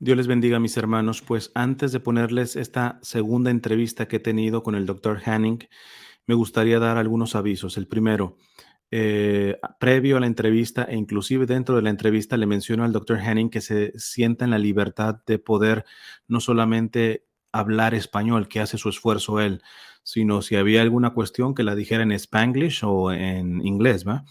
Dios les bendiga, mis hermanos. Pues antes de ponerles esta segunda entrevista que he tenido con el doctor Hanning, me gustaría dar algunos avisos. El primero, previo a la entrevista e inclusive dentro de la entrevista le menciono al doctor Hanning que se sienta en la libertad de poder no solamente hablar español, que hace su esfuerzo él, sino si había alguna cuestión que la dijera en Spanglish o en inglés, ¿va?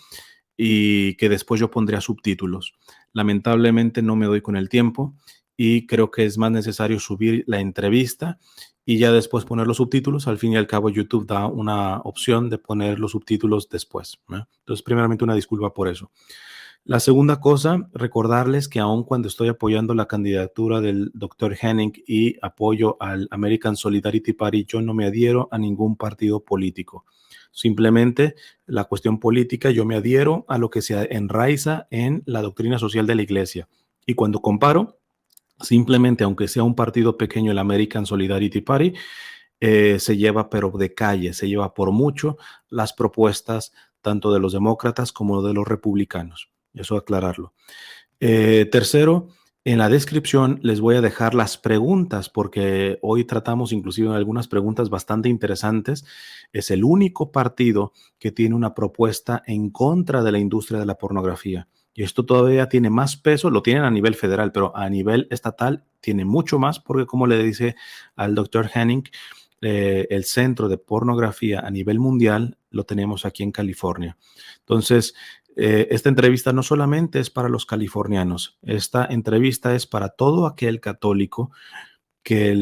Y que después yo pondría subtítulos. Lamentablemente no me doy con el tiempo y creo que es más necesario subir la entrevista y ya después poner los subtítulos. Al fin y al cabo, YouTube da una opción de poner los subtítulos después, ¿eh? Entonces, primeramente, una disculpa por eso. La segunda cosa, recordarles que aun cuando estoy apoyando la candidatura del doctor Henning y apoyo al American Solidarity Party, yo no me adhiero a ningún partido político. Simplemente la cuestión política, yo me adhiero a lo que se enraiza en la doctrina social de la iglesia. Y cuando comparo, simplemente, aunque sea un partido pequeño, el American Solidarity Party, se lleva, pero de calle, se lleva por mucho las propuestas tanto de los demócratas como de los republicanos. Eso aclararlo. Tercero, en la descripción les voy a dejar las preguntas, porque hoy tratamos inclusive algunas preguntas bastante interesantes. Es el único partido que tiene una propuesta en contra de la industria de la pornografía. Y esto todavía tiene más peso, lo tienen a nivel federal, pero a nivel estatal tiene mucho más, porque como le dice al doctor Henning, el centro de pornografía a nivel mundial lo tenemos aquí en California. Entonces, esta entrevista no solamente es para los californianos, esta entrevista es para todo aquel católico que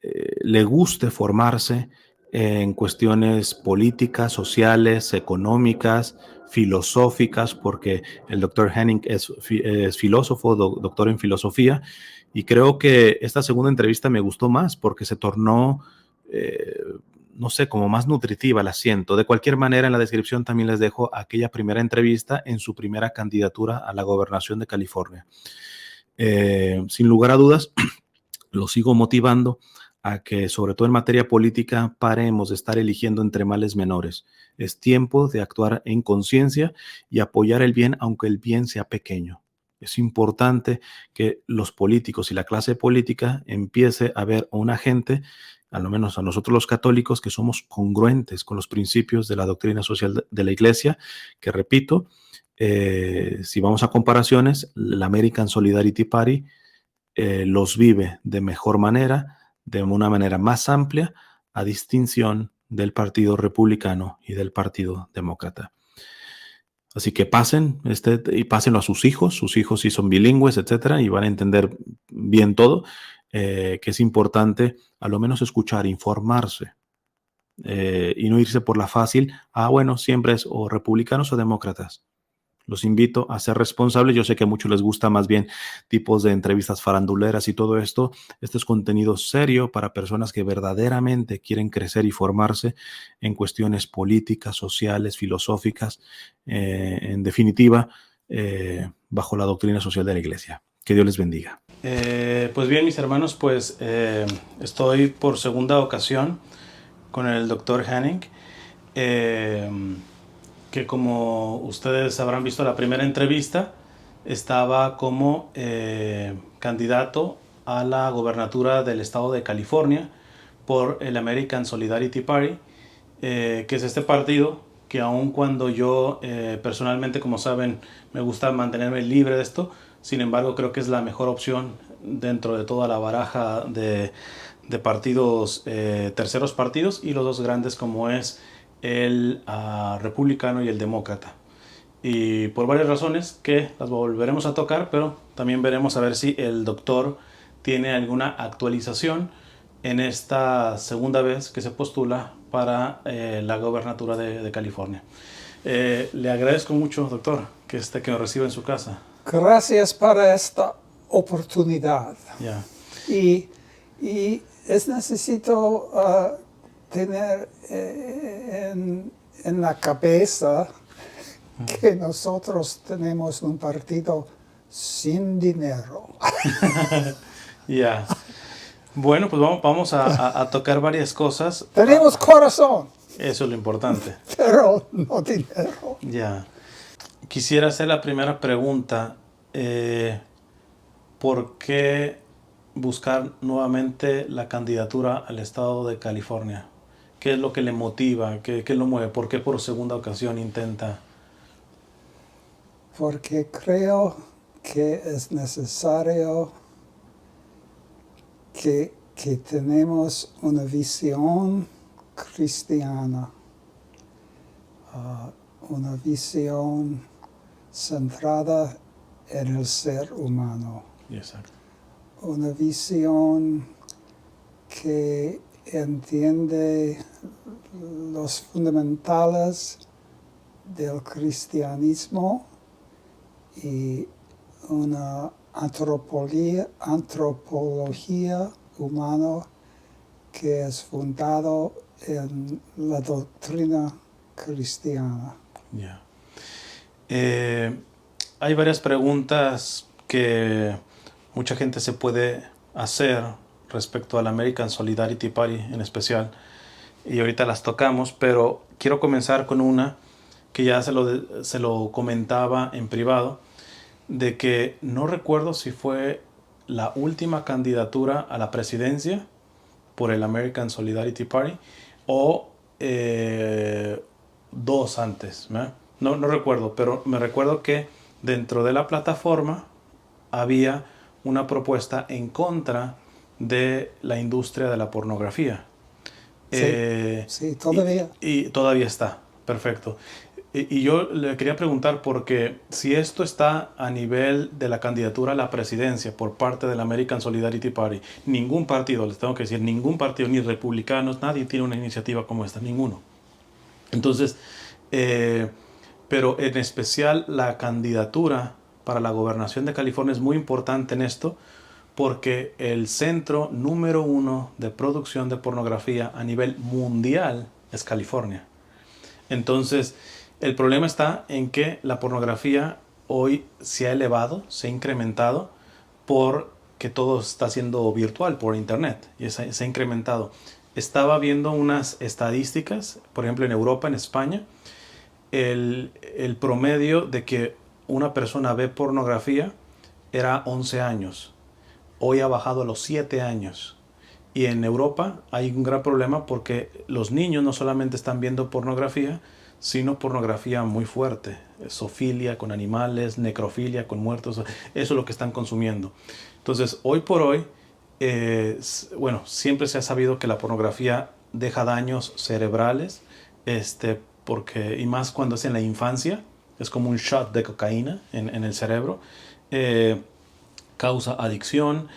le guste formarse en cuestiones políticas, sociales, económicas, filosóficas, porque el doctor Henning es filósofo, doctor en filosofía, y creo que esta segunda entrevista me gustó más porque se tornó, eh, no sé, como más nutritiva, la siento. De cualquier manera, en la descripción también les dejo aquella primera entrevista en su primera candidatura a la gobernación de California. Sin lugar a dudas, lo sigo motivando a que, sobre todo en materia política, paremos de estar eligiendo entre males menores. Es tiempo de actuar en conciencia y apoyar el bien, aunque el bien sea pequeño. Es importante que los políticos y la clase política empiece a ver a una gente, a lo menos a nosotros los católicos, que somos congruentes con los principios de la doctrina social de la Iglesia, que repito, si vamos a comparaciones, la American Solidarity Party los vive de mejor manera, de una manera más amplia, a distinción del Partido Republicano y del Partido Demócrata. Así que pasen, y pásenlo a sus hijos sí son bilingües, etcétera, y van a entender bien todo, que es importante a lo menos escuchar, informarse, y no irse por la fácil, bueno, siempre es o republicanos o demócratas. Los invito a ser responsables. Yo sé que a muchos les gusta más bien tipos de entrevistas faranduleras y todo esto. Este es contenido serio para personas que verdaderamente quieren crecer y formarse en cuestiones políticas, sociales, filosóficas, en definitiva, bajo la doctrina social de la Iglesia. Que Dios les bendiga. Pues bien, mis hermanos, pues estoy por segunda ocasión con el doctor Hanning. Que como ustedes habrán visto la primera entrevista, estaba como candidato a la gobernatura del estado de California por el American Solidarity Party, que es este partido que aun cuando yo personalmente, como saben, me gusta mantenerme libre de esto, sin embargo creo que es la mejor opción dentro de toda la baraja de partidos, terceros partidos, y los dos grandes como es el republicano y el demócrata. Y por varias razones que las volveremos a tocar, pero también veremos a ver si el doctor tiene alguna actualización en esta segunda vez que se postula para la gobernatura de California. Le agradezco mucho, doctor, que me reciba en su casa. Gracias para esta oportunidad. Yeah. Y es necesito tener en la cabeza que nosotros tenemos un partido sin dinero. Ya. Bueno, pues vamos a tocar varias cosas. Tenemos corazón, Eso es lo importante. pero no dinero. Ya. Quisiera hacer la primera pregunta. ¿por qué buscar nuevamente la candidatura al estado de California? ¿Qué es lo que le motiva? ¿Qué lo mueve? ¿Por qué por segunda ocasión intenta? Porque creo que es necesario que tenemos una visión cristiana, una visión centrada en el ser humano, Exacto. una visión que entiende los fundamentales del cristianismo y una antropología humana que es fundado en la doctrina cristiana. Ya. Hay varias preguntas que mucha gente se puede hacer respecto al American Solidarity Party en especial, y ahorita las tocamos, pero quiero comenzar con una que ya se lo comentaba en privado, de que no recuerdo si fue la última candidatura a la presidencia por el American Solidarity Party o dos antes, ¿verdad? No recuerdo, pero me recuerdo que dentro de la plataforma había una propuesta en contra de la industria de la pornografía. Sí, todavía. Y todavía está, perfecto. Y yo le quería preguntar porque si esto está a nivel de la candidatura a la presidencia por parte del American Solidarity Party, ningún partido, les tengo que decir, ningún partido, ni republicanos, nadie tiene una iniciativa como esta, ninguno. Entonces, pero en especial la candidatura para la gobernación de California es muy importante en esto porque el centro número 1 de producción de pornografía a nivel mundial es California. Entonces, el problema está en que la pornografía hoy se ha elevado, se ha incrementado porque todo está siendo virtual por internet y se ha incrementado. Estaba viendo unas estadísticas, por ejemplo en Europa, en España, el promedio de que una persona ve pornografía era 11 años. Hoy ha bajado a los 7 años. Y en Europa hay un gran problema porque los niños no solamente están viendo pornografía, sino pornografía muy fuerte. Zoofilia con animales, necrofilia con muertos. Eso es lo que están consumiendo. Entonces, hoy por hoy, bueno, siempre se ha sabido que la pornografía deja daños cerebrales, porque, y más cuando es en la infancia, es como un shot de cocaína en el cerebro. Causa adicción,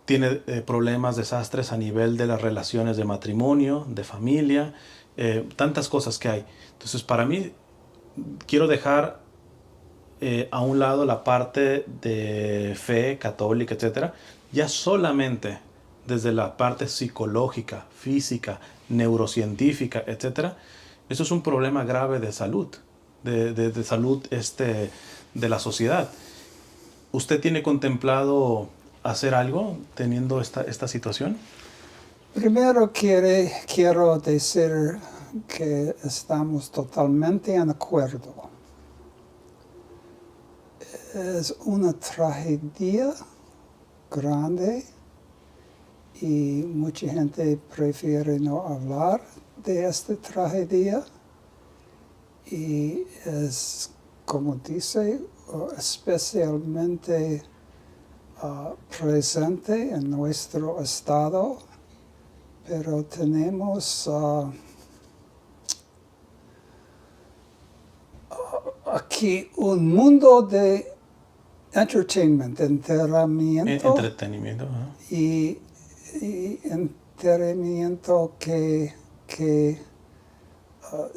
tiene problemas, desastres a nivel de las relaciones de matrimonio, de familia, tantas cosas que hay. Entonces, para mí, quiero dejar a un lado la parte de fe católica, etcétera, ya solamente desde la parte psicológica, física, neurocientífica, etcétera. Eso es un problema grave de salud, de salud de la sociedad. ¿Usted tiene contemplado hacer algo teniendo esta situación? Primero quiero decir que estamos totalmente en acuerdo. Es una tragedia grande y mucha gente prefiere no hablar de esta tragedia y es, como dice, especialmente presente en nuestro estado, pero tenemos aquí un mundo de entretenimiento y entretenimiento que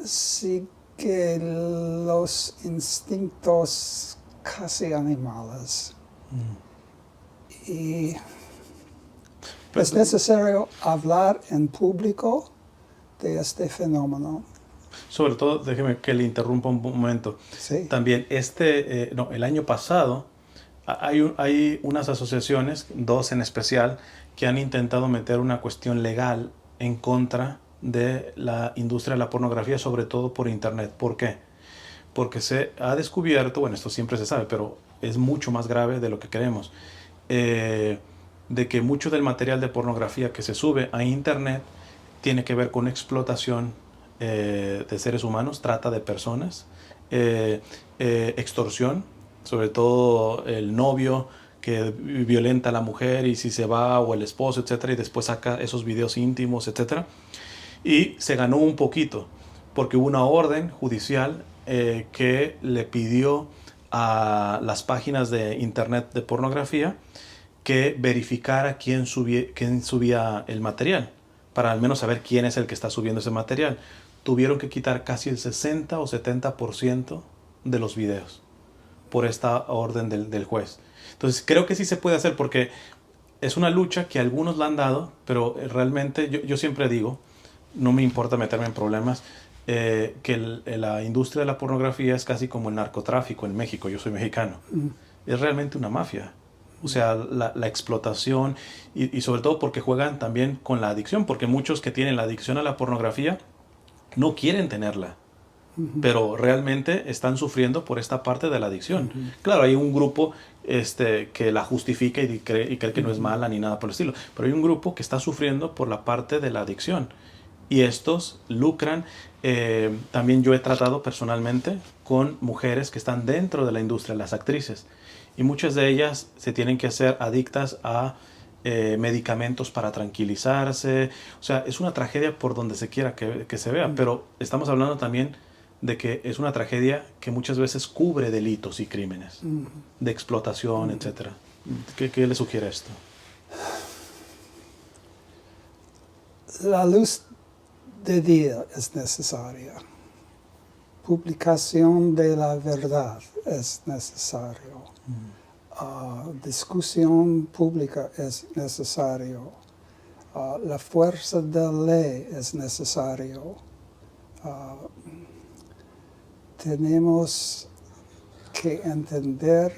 sigue los instintos casi animales. Y es necesario hablar en público de este fenómeno. Sobre todo, déjeme que le interrumpa un momento. Sí. También el año pasado hay unas asociaciones, dos en especial, que han intentado meter una cuestión legal en contra de la industria de la pornografía, sobre todo por internet. ¿Por qué? Porque se ha descubierto, bueno, esto siempre se sabe, pero es mucho más grave de lo que creemos. De que mucho del material de pornografía que se sube a internet tiene que ver con explotación de seres humanos, trata de personas, extorsión, sobre todo el novio que violenta a la mujer y si se va, o el esposo, etcétera, y después saca esos videos íntimos, etcétera. Y se ganó un poquito porque hubo una orden judicial que le pidió a las páginas de internet de pornografía que verificara quién subía el material, para al menos saber quién es el que está subiendo ese material. Tuvieron que quitar casi el 60 o 70% de los videos por esta orden del juez. Entonces creo que sí se puede hacer, porque es una lucha que algunos la han dado, pero realmente yo siempre digo, no me importa meterme en problemas, que la industria de la pornografía es casi como el narcotráfico en México. Yo soy mexicano. Es realmente una mafia. O sea, la explotación y sobre todo porque juegan también con la adicción, porque muchos que tienen la adicción a la pornografía no quieren tenerla, pero realmente están sufriendo por esta parte de la adicción. Claro, hay un grupo que la justifica y cree que no es mala ni nada por el estilo, pero hay un grupo que está sufriendo por la parte de la adicción. Y estos lucran. También yo he tratado personalmente con mujeres que están dentro de la industria, las actrices. Y muchas de ellas se tienen que hacer adictas a medicamentos para tranquilizarse. O sea, es una tragedia por donde se quiera que se vea. Pero estamos hablando también de que es una tragedia que muchas veces cubre delitos y crímenes de explotación, etcétera. ¿Qué le sugiere esto? La luz de día es necesaria. Publicación de la verdad es necesario. Discusión pública es necesario. La fuerza de la ley es necesario. Tenemos que entender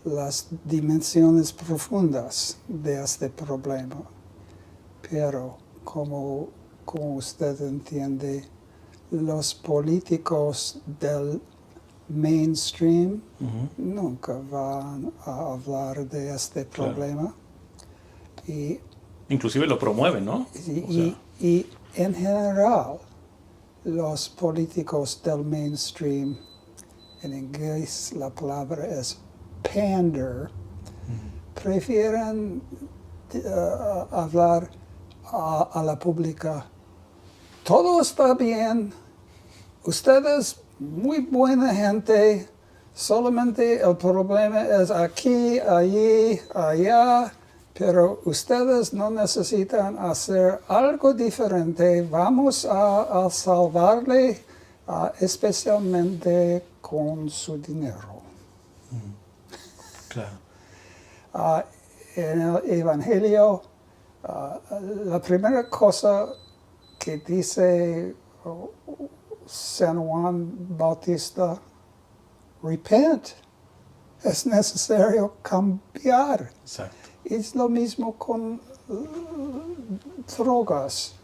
las dimensiones profundas de este problema, pero como usted entiende, los políticos del mainstream nunca van a hablar de este problema. Claro. Inclusive lo promueven, ¿no? Y en general, los políticos del mainstream, en inglés la palabra es pander, prefieren hablar a la pública: todo está bien, ustedes muy buena gente, solamente el problema es aquí, allí, allá, pero ustedes no necesitan hacer algo diferente, vamos a salvarle, especialmente con su dinero. Claro. En el Evangelio, la primera cosa que dice San Juan Bautista: repent, es necesario cambiar. Exacto. Es lo mismo con drogas.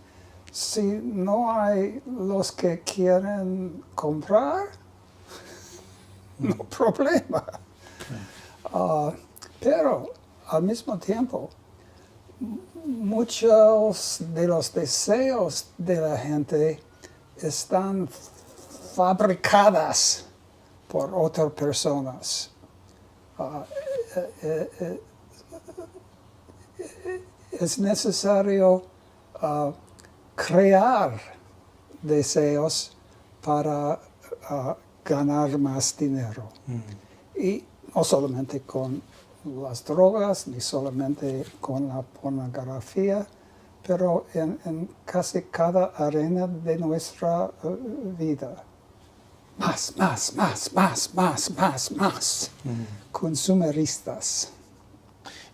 Si no hay los que quieren comprar, no problema. Pero al mismo tiempo, muchos de los deseos de la gente están fabricadas por otras personas. Es necesario crear deseos para ganar más dinero. Y no solamente con las drogas, ni solamente con la pornografía, pero en casi cada arena de nuestra vida. Más. Consumeristas.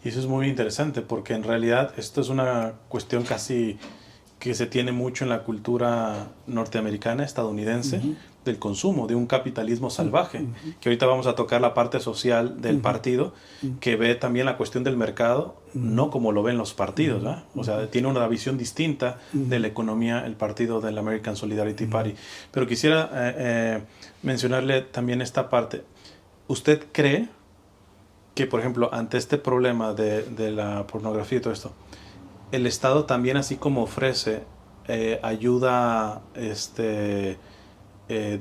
Y eso es muy interesante, porque en realidad esto es una cuestión casi que se tiene mucho en la cultura norteamericana, estadounidense, del consumo, de un capitalismo salvaje, que ahorita vamos a tocar la parte social del partido, que ve también la cuestión del mercado, no como lo ven los partidos, ¿verdad? O sea, tiene una visión distinta de la economía, el partido del American Solidarity Party. Pero quisiera mencionarle también esta parte. ¿Usted cree que, por ejemplo, ante este problema de la pornografía y todo esto, el Estado también, así como ofrece ayuda de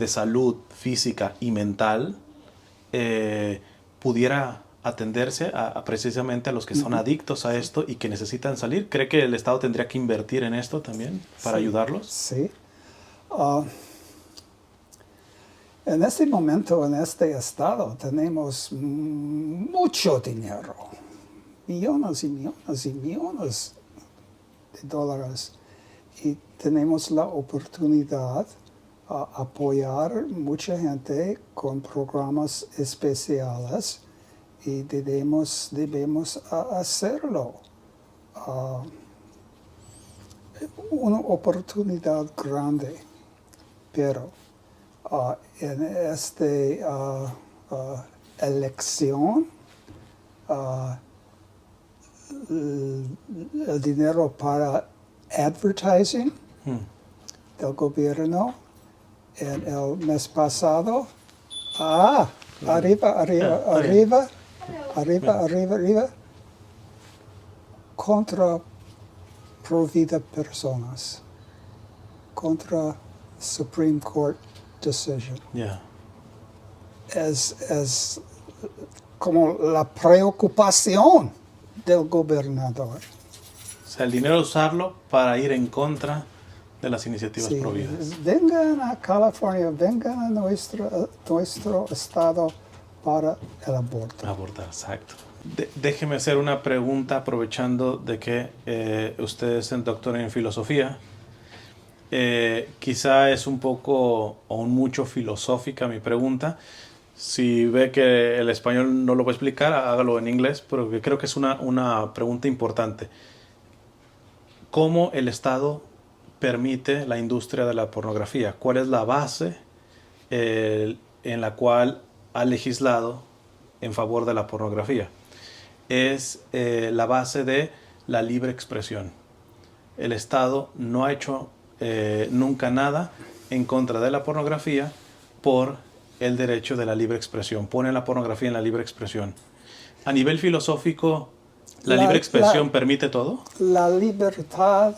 salud física y mental, pudiera atenderse precisamente a los que son adictos a esto y que necesitan salir. ¿Cree que el Estado tendría que invertir en esto también para ayudarlos? Sí. En este momento, en este estado, tenemos mucho dinero, millones y millones y millones de dólares, y tenemos la oportunidad a apoyar mucha gente con programas especiales y debemos hacerlo. Una oportunidad grande, pero en esta elección, el dinero para advertising del gobierno en el mes pasado, arriba, contra pro vida personas, contra Supreme Court decision. Yeah. Es como la preocupación del gobernador. O sea, el dinero usarlo para ir en contra de las iniciativas Sí, prohibidas. vengan a California, vengan a nuestro estado para el aborto. Abortar, exacto. Déjeme hacer una pregunta aprovechando de que usted es un doctor en filosofía. Quizá es un poco o un mucho filosófica mi pregunta. Si ve que el español no lo va a explicar, hágalo en inglés, pero creo que es una pregunta importante. ¿Cómo el Estado permite la industria de la pornografía? ¿Cuál es la base en la cual ha legislado en favor de la pornografía? Es la base de la libre expresión. El Estado no ha hecho nunca nada en contra de la pornografía por el derecho de la libre expresión. Pone la pornografía en la libre expresión. A nivel filosófico, ¿la libre expresión permite todo? La libertad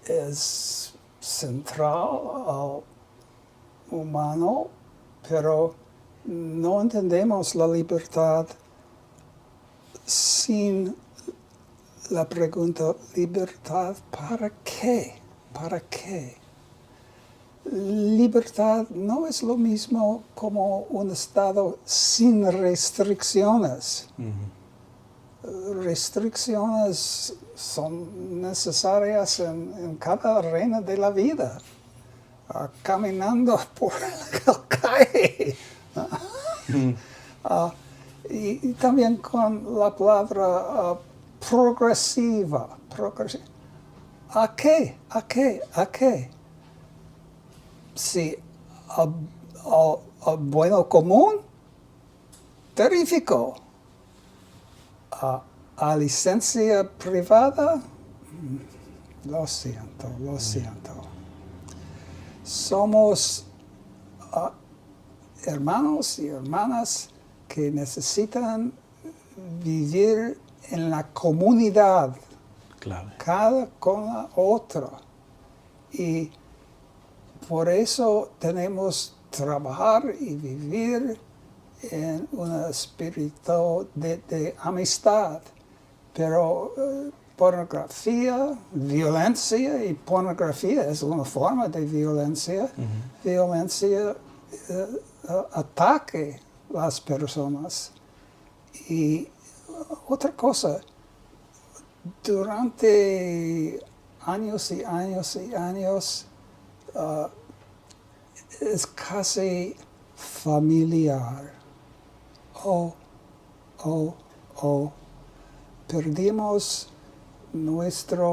es central al humano, pero no entendemos la libertad sin la pregunta, ¿libertad para qué? ¿Para qué? Libertad no es lo mismo como un estado sin restricciones. Restricciones son necesarias en cada arena de la vida. Caminando por la calle. Y también con la palabra progresiva. ¿A qué? ¿A qué? ¿A qué? Si al bueno común, terrífico. A licencia privada, lo siento. Somos hermanos y hermanas que necesitan vivir en la comunidad, Claro. cada con la otra. Y por eso tenemos que trabajar y vivir en un espíritu de amistad. Pero pornografía, violencia, y pornografía es una forma de violencia. Violencia ataque las personas. Y otra cosa, durante años y años y años, es casi familiar. Perdimos nuestra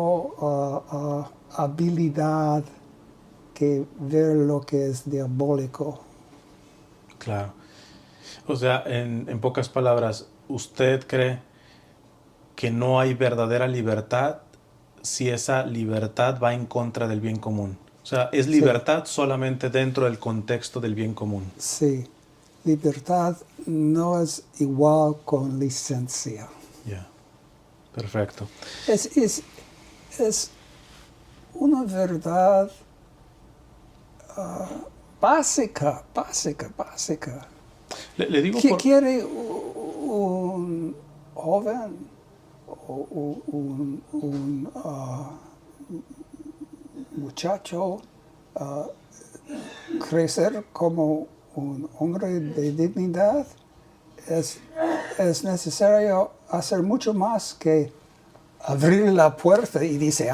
habilidad que ver lo que es diabólico. Claro. O sea, en pocas palabras, ¿usted cree que no hay verdadera libertad si esa libertad va en contra del bien común? O sea, ¿es libertad solamente dentro del contexto del bien común? Sí. libertad no es igual con licencia. Ya, perfecto. Es una verdad básica. Le digo ¿Qué quiere un joven o un muchacho crecer como un hombre de dignidad? Es necesario hacer mucho más que abrir la puerta y dice,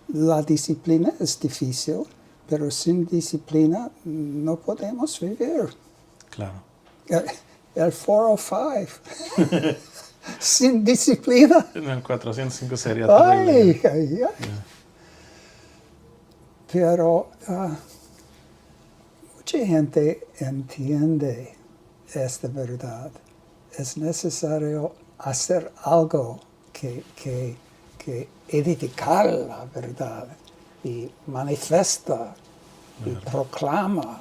la disciplina es difícil, pero sin disciplina no podemos vivir. Claro. El 405, sin disciplina. En el 405 sería terrible. Ay. Pero mucha gente entiende esta verdad. Es necesario hacer algo que edificar la verdad y manifiesta y proclama.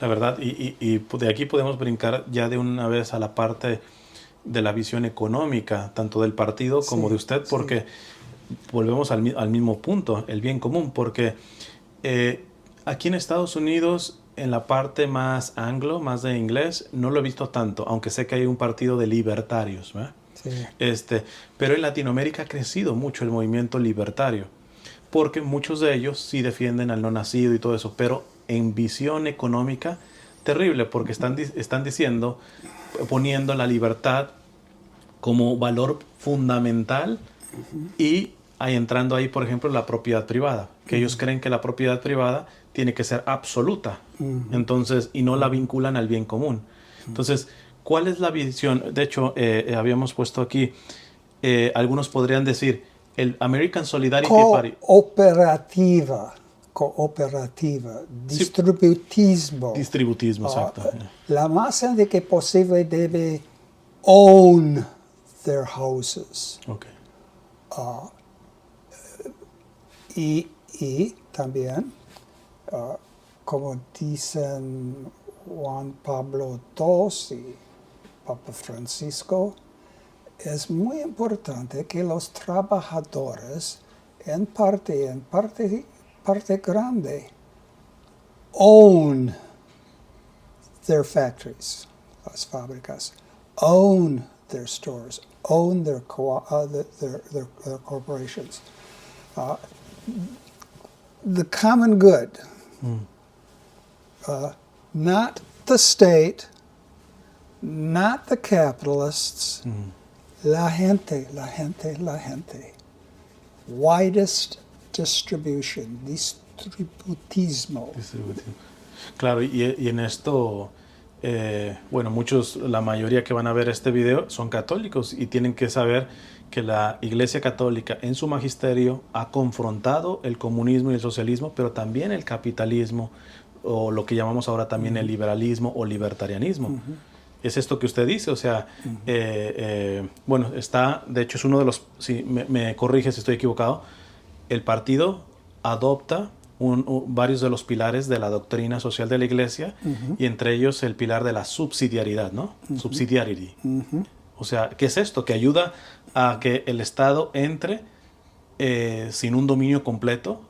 La verdad, y de aquí podemos brincar ya de una vez a la parte de la visión económica, tanto del partido como de usted, porque volvemos al mismo punto, el bien común, porque aquí en Estados Unidos, en la parte más anglo, más de inglés, no lo he visto tanto, aunque sé que hay un partido de libertarios, ¿verdad? Sí. Pero en Latinoamérica ha crecido mucho el movimiento libertario, porque muchos de ellos sí defienden al no nacido y todo eso, pero en visión económica, terrible, porque están diciendo, poniendo la libertad como valor fundamental y entrando ahí, por ejemplo, la propiedad privada, que ellos creen que la propiedad privada tiene que ser absoluta, entonces, y no la vinculan al bien común. Entonces, ¿cuál es la visión? De hecho, habíamos puesto aquí, algunos podrían decir, el American Solidarity Party. Cooperativa, distributismo. Distributismo, exacto. La más gente que posible debe own their houses. Okay. Y también, como dicen Juan Pablo II y Papa Francisco, es muy importante que los trabajadores, en parte grande, own their factories, las fábricas, own their stores, own their corporations. The common good, not the state, not the capitalists, la gente. Widest distribution, distributismo. Claro, y en esto, bueno, la mayoría que van a ver este video son católicos y tienen que saber que la Iglesia Católica en su magisterio ha confrontado el comunismo y el socialismo, pero también el capitalismo, o lo que llamamos ahora también el liberalismo o libertarianismo. Es esto que usted dice, o sea, bueno, de hecho es uno de los, si me corrige si estoy equivocado, el partido adopta varios de los pilares de la doctrina social de la Iglesia, y entre ellos el pilar de la subsidiariedad, ¿no? Subsidiarity. O sea, ¿qué es esto? Que ayuda a que el Estado entre sin un dominio completo,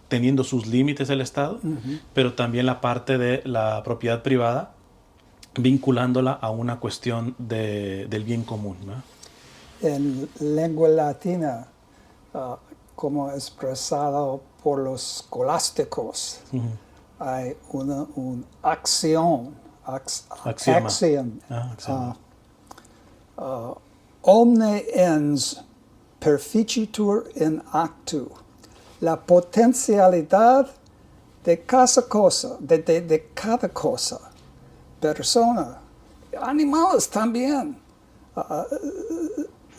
teniendo sus límites el Estado, pero también la parte de la propiedad privada, vinculándola a una cuestión del bien común, ¿no? En lengua latina, como expresado por los escolásticos, hay una axiom, omne ens perficitur in actu. La potencialidad de cada cosa, de cada cosa, persona, animales también,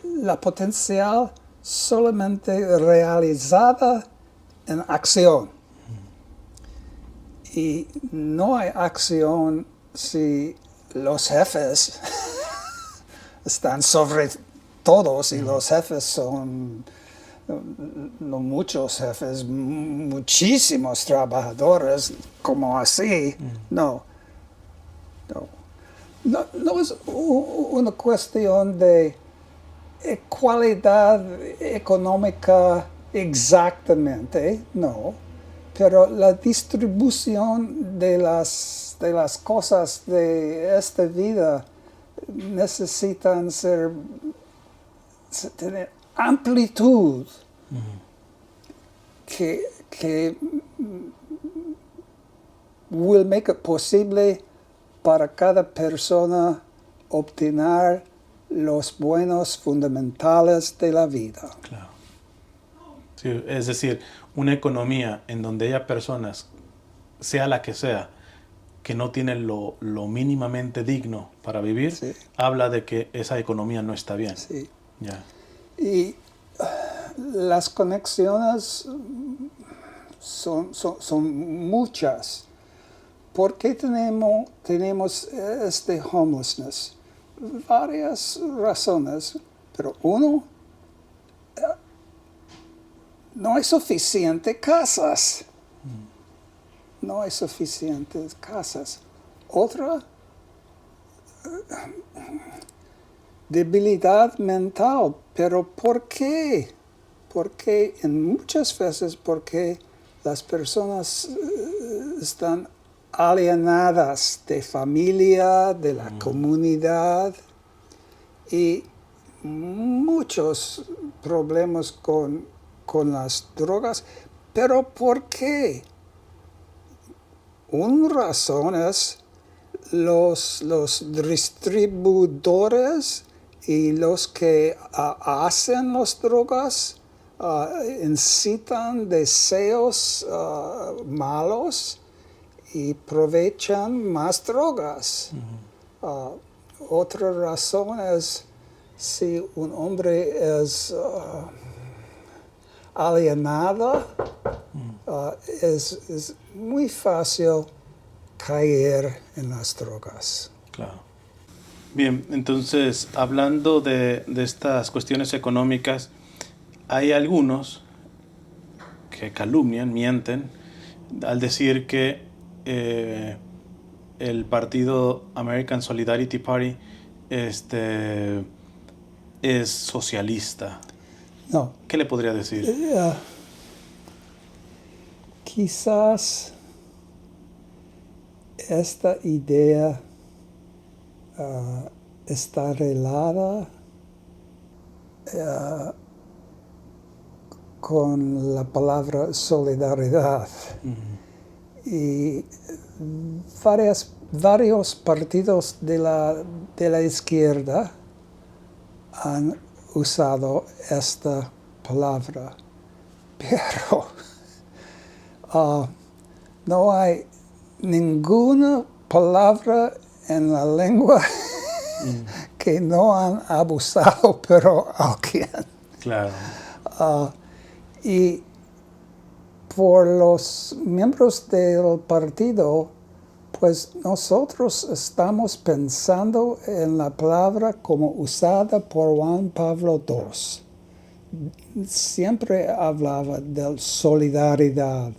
la potencial solamente realizada en acción. Y no hay acción si los jefes están sobre todos y los jefes son no muchos jefes, muchísimos trabajadores como así. No, no. No es una cuestión de cualidad económica exactamente, no, pero la distribución de las cosas de esta vida necesitan tener amplitud que will make it posible para cada persona obtener los buenos fundamentales de la vida. Claro. Sí, es decir, una economía en donde haya personas, sea la que sea, que no tienen lo mínimamente digno para vivir, Sí. habla de que esa economía no está bien. Sí. Ya. Y las conexiones son muchas. ¿Por qué tenemos este homelessness? Varias razones, pero uno, no hay suficientes casas. No hay suficientes casas. Otra, debilidad mental. ¿Pero por qué? Porque muchas veces porque las personas están alienadas de familia, de la comunidad y muchos problemas con las drogas. ¿Pero por qué? Una razón es los distribuidores y los que hacen las drogas incitan deseos malos y aprovechan más drogas. Otra razón es si un hombre es alienado, es muy fácil caer en las drogas. Claro. Bien, entonces, hablando de estas cuestiones económicas, hay algunos que calumnian, mienten, al decir que el partido American Solidarity Party es socialista. No. ¿Qué le podría decir? Quizás esta idea está relada con la palabra solidaridad. Y varios partidos de la izquierda han usado esta palabra, pero no hay ninguna palabra en la lengua que no han abusado, pero alguien. Claro. Y por los miembros del partido, pues nosotros estamos pensando en la palabra como usada por Juan Pablo II. Siempre hablaba de solidaridad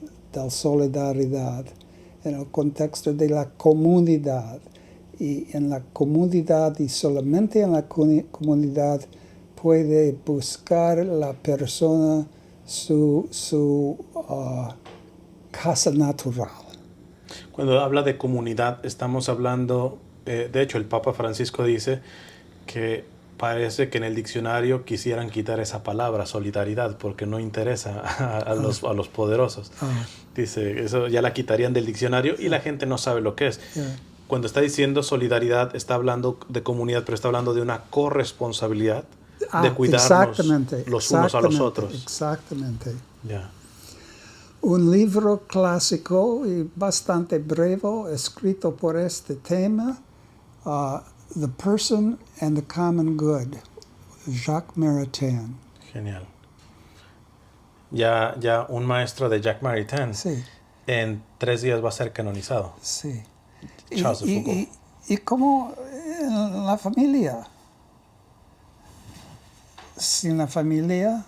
en el contexto de la comunidad. Y en la comunidad y solamente en la comunidad puede buscar la persona su casa natural. Cuando habla de comunidad, estamos hablando, de hecho el Papa Francisco dice que parece que en el diccionario quisieran quitar esa palabra, solidaridad, porque no interesa a los poderosos. Dice, eso ya la quitarían del diccionario y la gente no sabe lo que es. Cuando está diciendo solidaridad, está hablando de comunidad, pero está hablando de una corresponsabilidad de cuidarnos los unos a los otros. Exactamente. Yeah. Un libro clásico y bastante breve escrito por este tema, The Person and the Common Good, Jacques Maritain. Genial. Ya un maestro de Jacques Maritain, sí, en 3 días va a ser canonizado. Sí. Charles de Foucault. Y como en la familia. Sin la familia,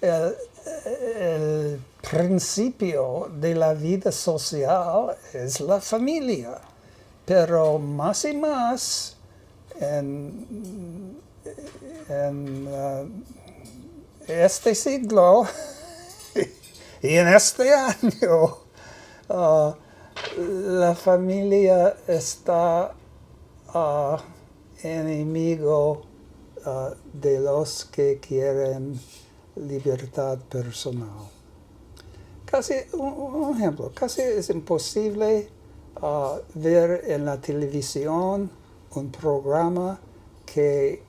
el principio de la vida social es la familia, pero más y más en este siglo y en este año, la familia está enemigo de los que quieren libertad personal. Casi, un ejemplo, casi es imposible ver en la televisión un programa que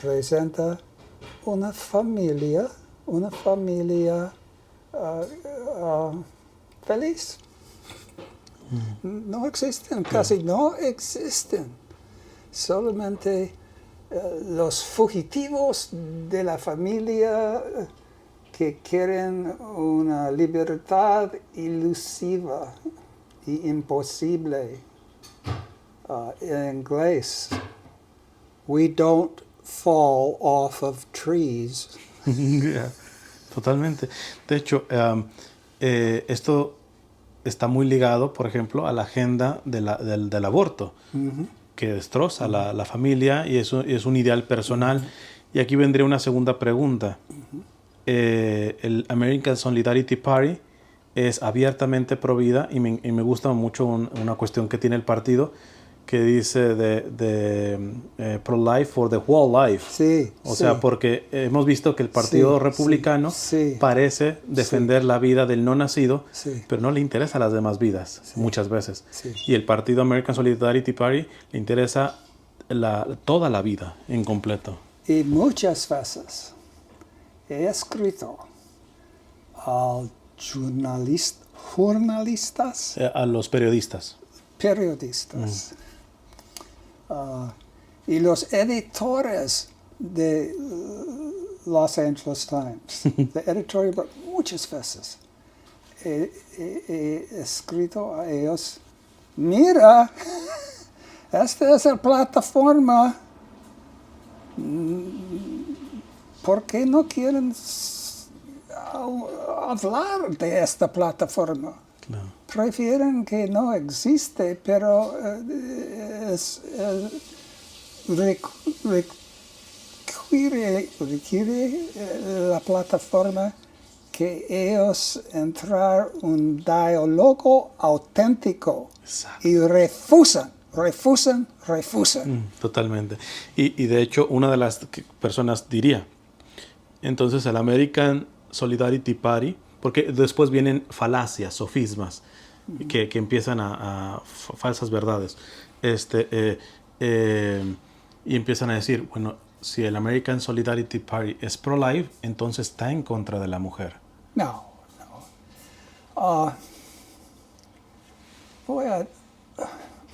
presenta una familia feliz. No existen, casi no existen. Solamente los fugitivos de la familia que quieren una libertad ilusiva y imposible. En inglés, we don't fall off of trees. Yeah, totalmente. De hecho, esto está muy ligado, por ejemplo, a la agenda del aborto, que destroza la familia y es un ideal personal. Y aquí vendría una segunda pregunta. El American Solidarity Party es abiertamente pro vida y me gusta mucho una cuestión que tiene el partido que dice pro-life for the whole life. Sí, o sea, porque hemos visto que el Partido Republicano parece defender la vida del no nacido, pero no le interesa las demás vidas muchas veces. Y el Partido American Solidarity Party le interesa toda la vida en completo. Y muchas veces he escrito a jornalistas, A los periodistas. Y los editores de Los Angeles Times, de editorial, muchas veces he escrito a ellos, mira, esta es la plataforma, ¿por qué no quieren hablar de esta plataforma? Claro. Prefieren que no existe, pero requiere la plataforma que ellos entrar un diálogo auténtico. Exacto. Y refusan. Totalmente. Y de hecho, una de las personas diría, entonces el American Solidarity Party, porque después vienen falacias, sofismas, que empiezan a falsas verdades. Y empiezan a decir, bueno, si el American Solidarity Party es pro-life, entonces está en contra de la mujer. No.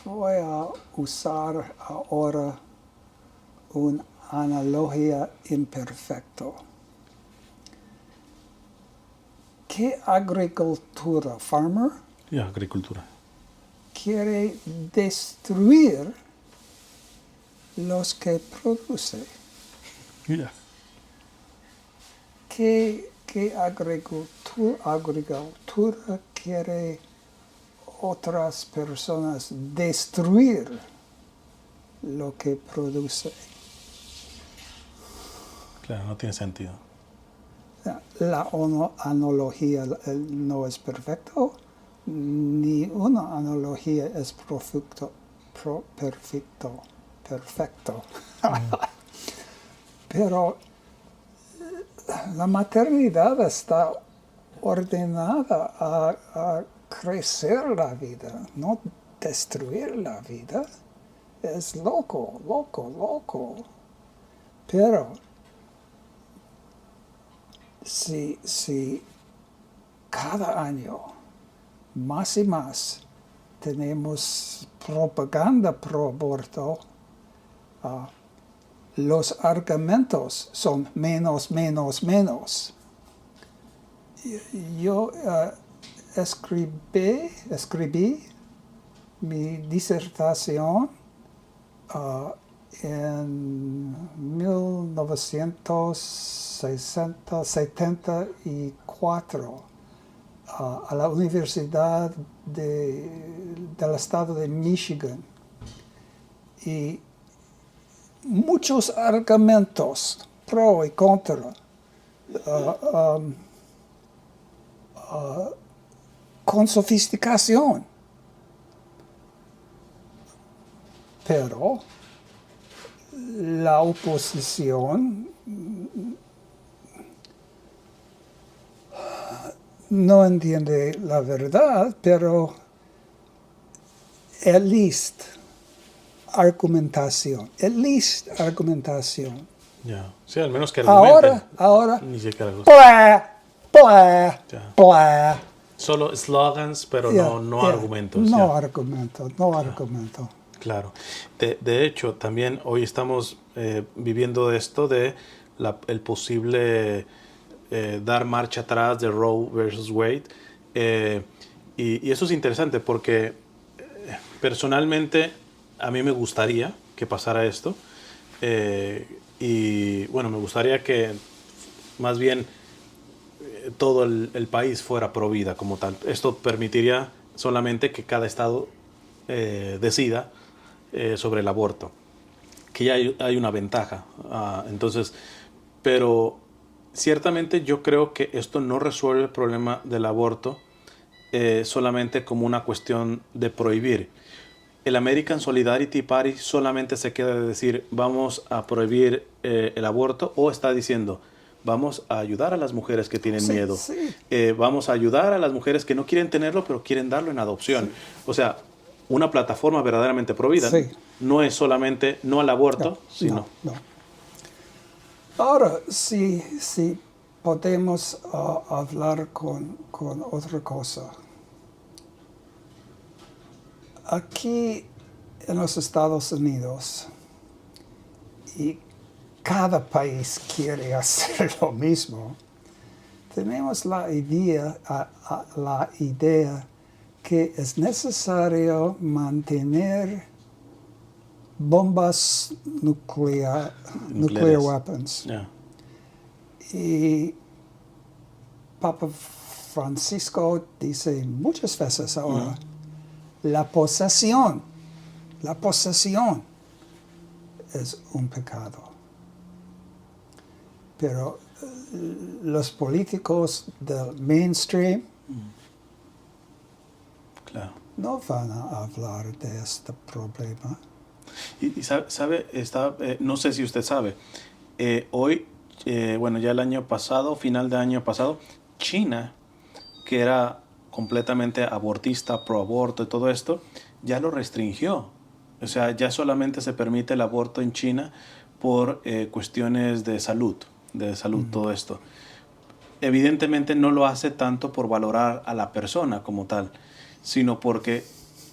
Voy a usar ahora una analogía imperfecta. ¿Qué agricultura, farmer? Agricultura. Quiere destruir los que produce. Yeah. ¿Qué agricultura quiere otras personas destruir lo que produce? Claro, no tiene sentido. La analogía no es perfecta, ni una analogía es perfecto. Pero la maternidad está ordenada a crecer la vida, no destruir la vida. Es loco. Pero si cada año más y más tenemos propaganda pro aborto, los argumentos son menos. Yo escribí mi disertación en 1974 a la Universidad del Estado de Michigan. Y muchos argumentos pro y contra. Con sofisticación. Pero la oposición no entiende la verdad, pero at least argumentación. Ya. Sí, al menos que argumenten. Ahora, Ni siquiera bla, bla, Ya. bla. Solo slogans, pero no argumentos. No ya. argumento. Claro. De hecho, también hoy estamos viviendo esto de el posible dar marcha atrás de Roe versus Wade. Y eso es interesante porque personalmente a mí me gustaría que pasara esto. Y bueno, me gustaría que más bien todo el país fuera pro vida como tal. Esto permitiría solamente que cada estado decida sobre el aborto, que ya hay una ventaja. Entonces, pero ciertamente yo creo que esto no resuelve el problema del aborto solamente como una cuestión de prohibir. El American Solidarity Party solamente se queda de decir vamos a prohibir el aborto, o está diciendo vamos a ayudar a las mujeres que tienen miedo. Sí. Vamos a ayudar a las mujeres que no quieren tenerlo pero quieren darlo en adopción. Sí. O sea, una plataforma verdaderamente pro vida. Sí. No es solamente no al aborto, sino... No. Ahora, si podemos hablar con otra cosa. Aquí en los Estados Unidos, y cada país quiere hacer lo mismo, tenemos la idea que es necesario mantener bombas nuclear weapons. Yeah. Y Papa Francisco dice muchas veces ahora, la posesión es un pecado. Pero los políticos del mainstream Claro. no van a hablar de este problema. Y sabe, no sé si usted sabe, hoy, bueno, ya el año pasado, final de año pasado, China, que era completamente abortista, pro aborto y todo esto, ya lo restringió. O sea, ya solamente se permite el aborto en China por cuestiones de salud, todo esto. Evidentemente no lo hace tanto por valorar a la persona como tal, sino porque,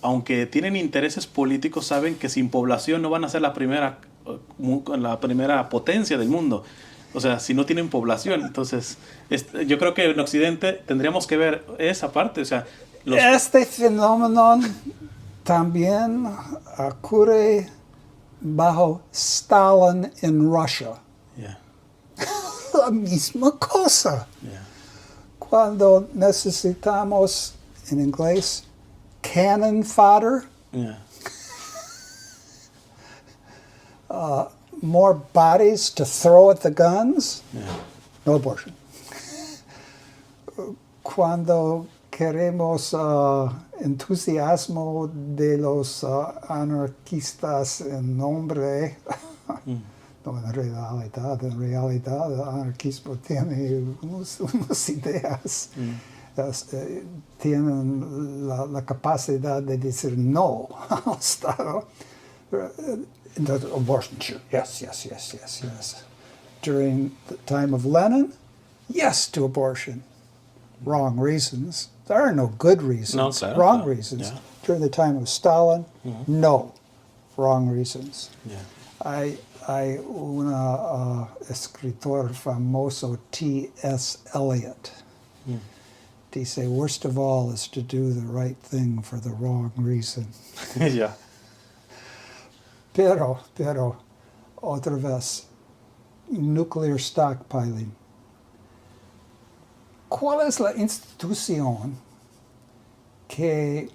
aunque tienen intereses políticos, saben que sin población no van a ser la primera potencia del mundo. O sea, si no tienen población. Entonces, yo creo que en Occidente tendríamos que ver esa parte. O sea, este fenómeno también ocurre bajo Stalin en Rusia. Yeah. La misma cosa. Yeah. Cuando necesitamos, en inglés, cannon fodder, Yeah. more bodies to throw at the guns, Yeah. no abortion. Cuando queremos entusiasmo de los anarquistas en nombre, no, en realidad el anarquismo tiene unas ideas, tienen la capacidad de decir no al Estado. Abortion, sure. Yes. During the time of Lenin, yes to abortion. Wrong reasons. There are no good reasons. No, claro, wrong claro. reasons. Yeah. During the time of Stalin, no. Wrong reasons. Yeah. Hay un escritor famoso, T.S. Eliot. Dice, worst of all is to do the right thing for the wrong reason. Yeah. Pero otra vez, nuclear stockpiling. ¿Cuál es la institución que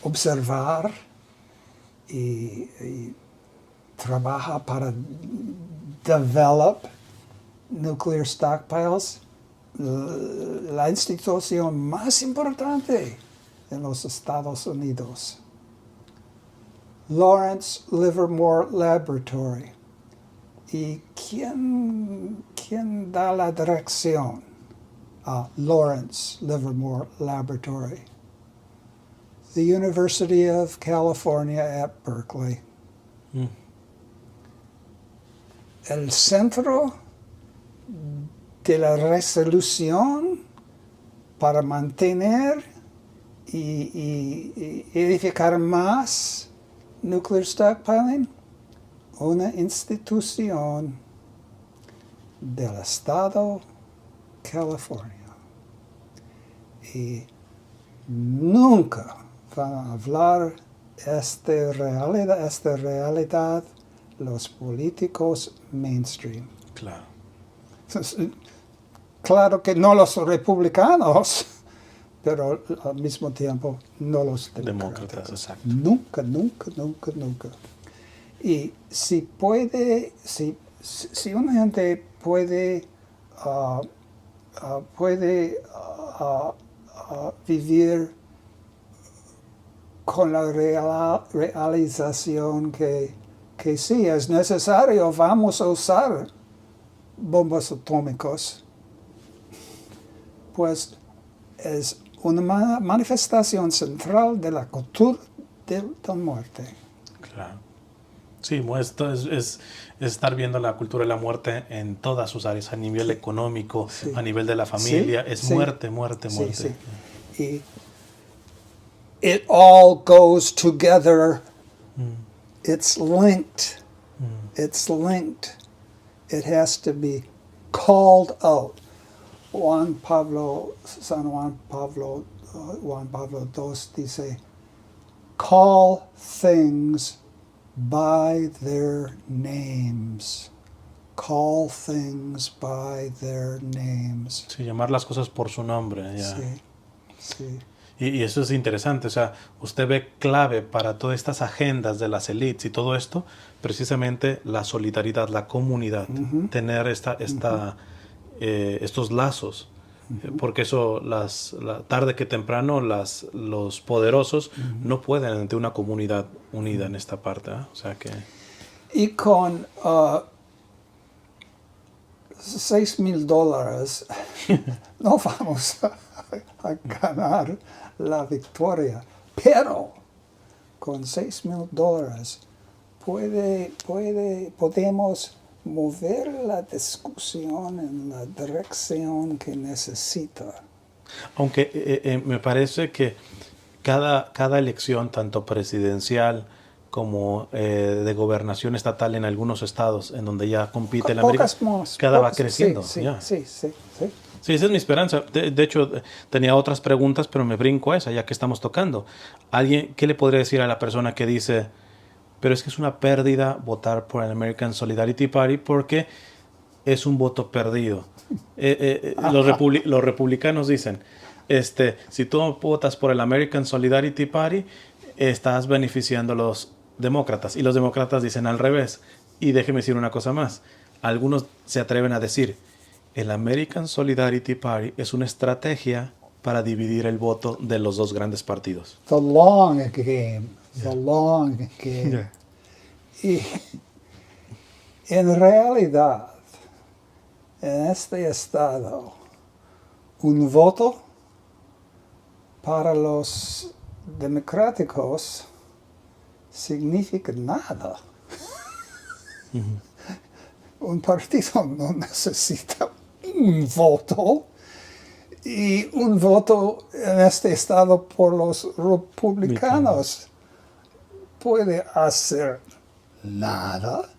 observar y trabaja para develop nuclear stockpiles? La institución más importante en los Estados Unidos, Lawrence Livermore Laboratory. ¿Y quién da la dirección a Lawrence Livermore Laboratory? The University of California at Berkeley. El centro de la resolución para mantener y edificar más nuclear stockpiling, una institución del estado California. Y nunca van a hablar esta realidad los políticos mainstream. Claro. Claro que no los republicanos, pero al mismo tiempo no los Demócratas, exacto. Nunca. Y si una gente puede vivir con la realización que sí es necesario, vamos a usar bombas atómicas, pues es una manifestación central de la cultura de la muerte. Claro. Sí, esto es estar viendo la cultura de la muerte en todas sus áreas, a nivel económico, a nivel de la familia, es muerte. Sí. Y it all goes together. It's linked. It's linked. It has to be called out. Juan Pablo II dice, call things by their names. Call things by their names. Sí, llamar las cosas por su nombre. Ya. Sí. Y eso es interesante, o sea, usted ve clave para todas estas agendas de las élites y todo esto, precisamente la solidaridad, la comunidad, tener estos lazos, porque eso, tarde que temprano, los poderosos no pueden ante una comunidad unida en esta parte, ¿eh? O sea que... Y con $6,000 no vamos a ganar la victoria, pero con $6,000 podemos mover la discusión en la dirección que necesita. Aunque me parece que cada elección, tanto presidencial como de gobernación estatal en algunos estados en donde ya compite la América, va creciendo. Sí. Sí, esa es mi esperanza. De hecho, tenía otras preguntas, pero me brinco a esa, ya que estamos tocando. ¿Qué le podría decir a la persona que dice, pero es que es una pérdida votar por el American Solidarity Party porque es un voto perdido? Los republicanos dicen, si tú votas por el American Solidarity Party, estás beneficiando a los demócratas. Y los demócratas dicen al revés. Y déjeme decir una cosa más. Algunos se atreven a decir, el American Solidarity Party es una estrategia para dividir el voto de los dos grandes partidos. The long game. The long game. Y en realidad, en este estado, un voto para los democráticos significa nada. Un partido no necesita un voto, y un voto en este estado por los republicanos puede hacer nada,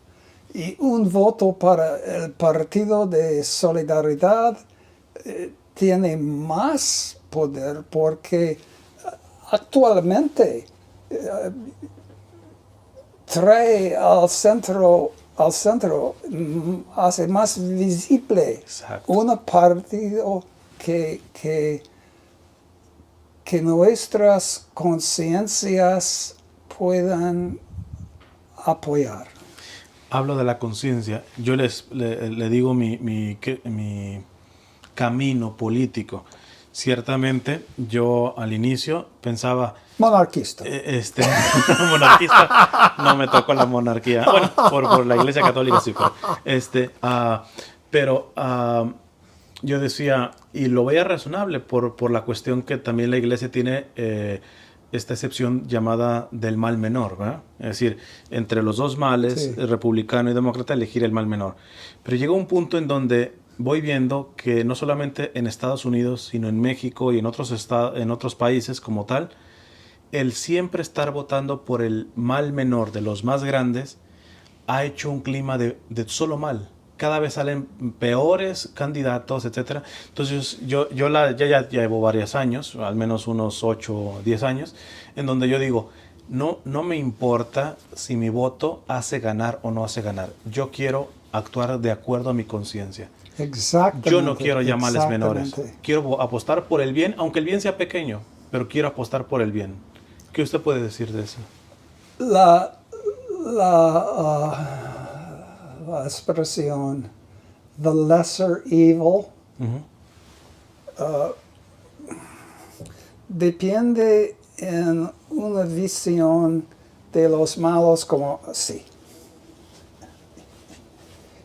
y un voto para el Partido de Solidaridad tiene más poder porque actualmente trae al centro, hace más visible Exacto. un partido que nuestras conciencias puedan apoyar. Hablo de la conciencia. Yo le digo mi camino político. Ciertamente, yo al inicio pensaba, Monarquista. monarquista, no me tocó la monarquía. Bueno, por la Iglesia Católica sí, pero yo decía, y lo veía razonable por la cuestión que también la Iglesia tiene esta excepción llamada del mal menor, ¿verdad? Es decir, entre los dos males, Sí. republicano y demócrata, elegir el mal menor. Pero llegó un punto en donde voy viendo que no solamente en Estados Unidos, sino en México y en otros países como tal, el siempre estar votando por el mal menor de los más grandes ha hecho un clima de solo mal. Cada vez salen peores candidatos, etcétera. Entonces ya llevo varios años, al menos unos 8 o 10 años, en donde yo digo, no me importa si mi voto hace ganar o no hace ganar. Yo quiero actuar de acuerdo a mi conciencia. Exactamente. Yo no quiero llamarles menores. Quiero apostar por el bien, aunque el bien sea pequeño, pero quiero apostar por el bien. ¿Qué usted puede decir de eso? La expresión the lesser evil depende en una visión de los malos como sí.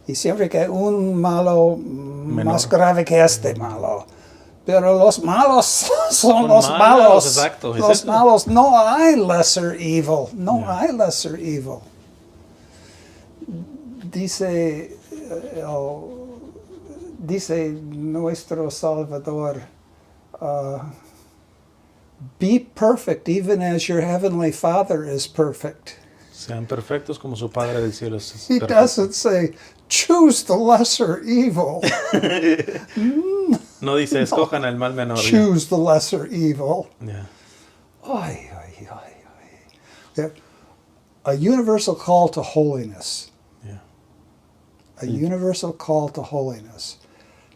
Y siempre que un malo Menor. más grave que este malo. Pero los malos son los malos. Exacto. Los malos, no hay lesser evil. No hay lesser evil. Dice nuestro Salvador, be perfect even as your heavenly Father is perfect. Sean perfectos como su Padre del cielo es He perfecto. doesn't say, choose the lesser evil. No dice, escojan el mal menor. Choose the lesser evil. Yeah. Ay, ay, ay, ay. Yeah. A universal call to holiness. Yeah. A universal call to holiness.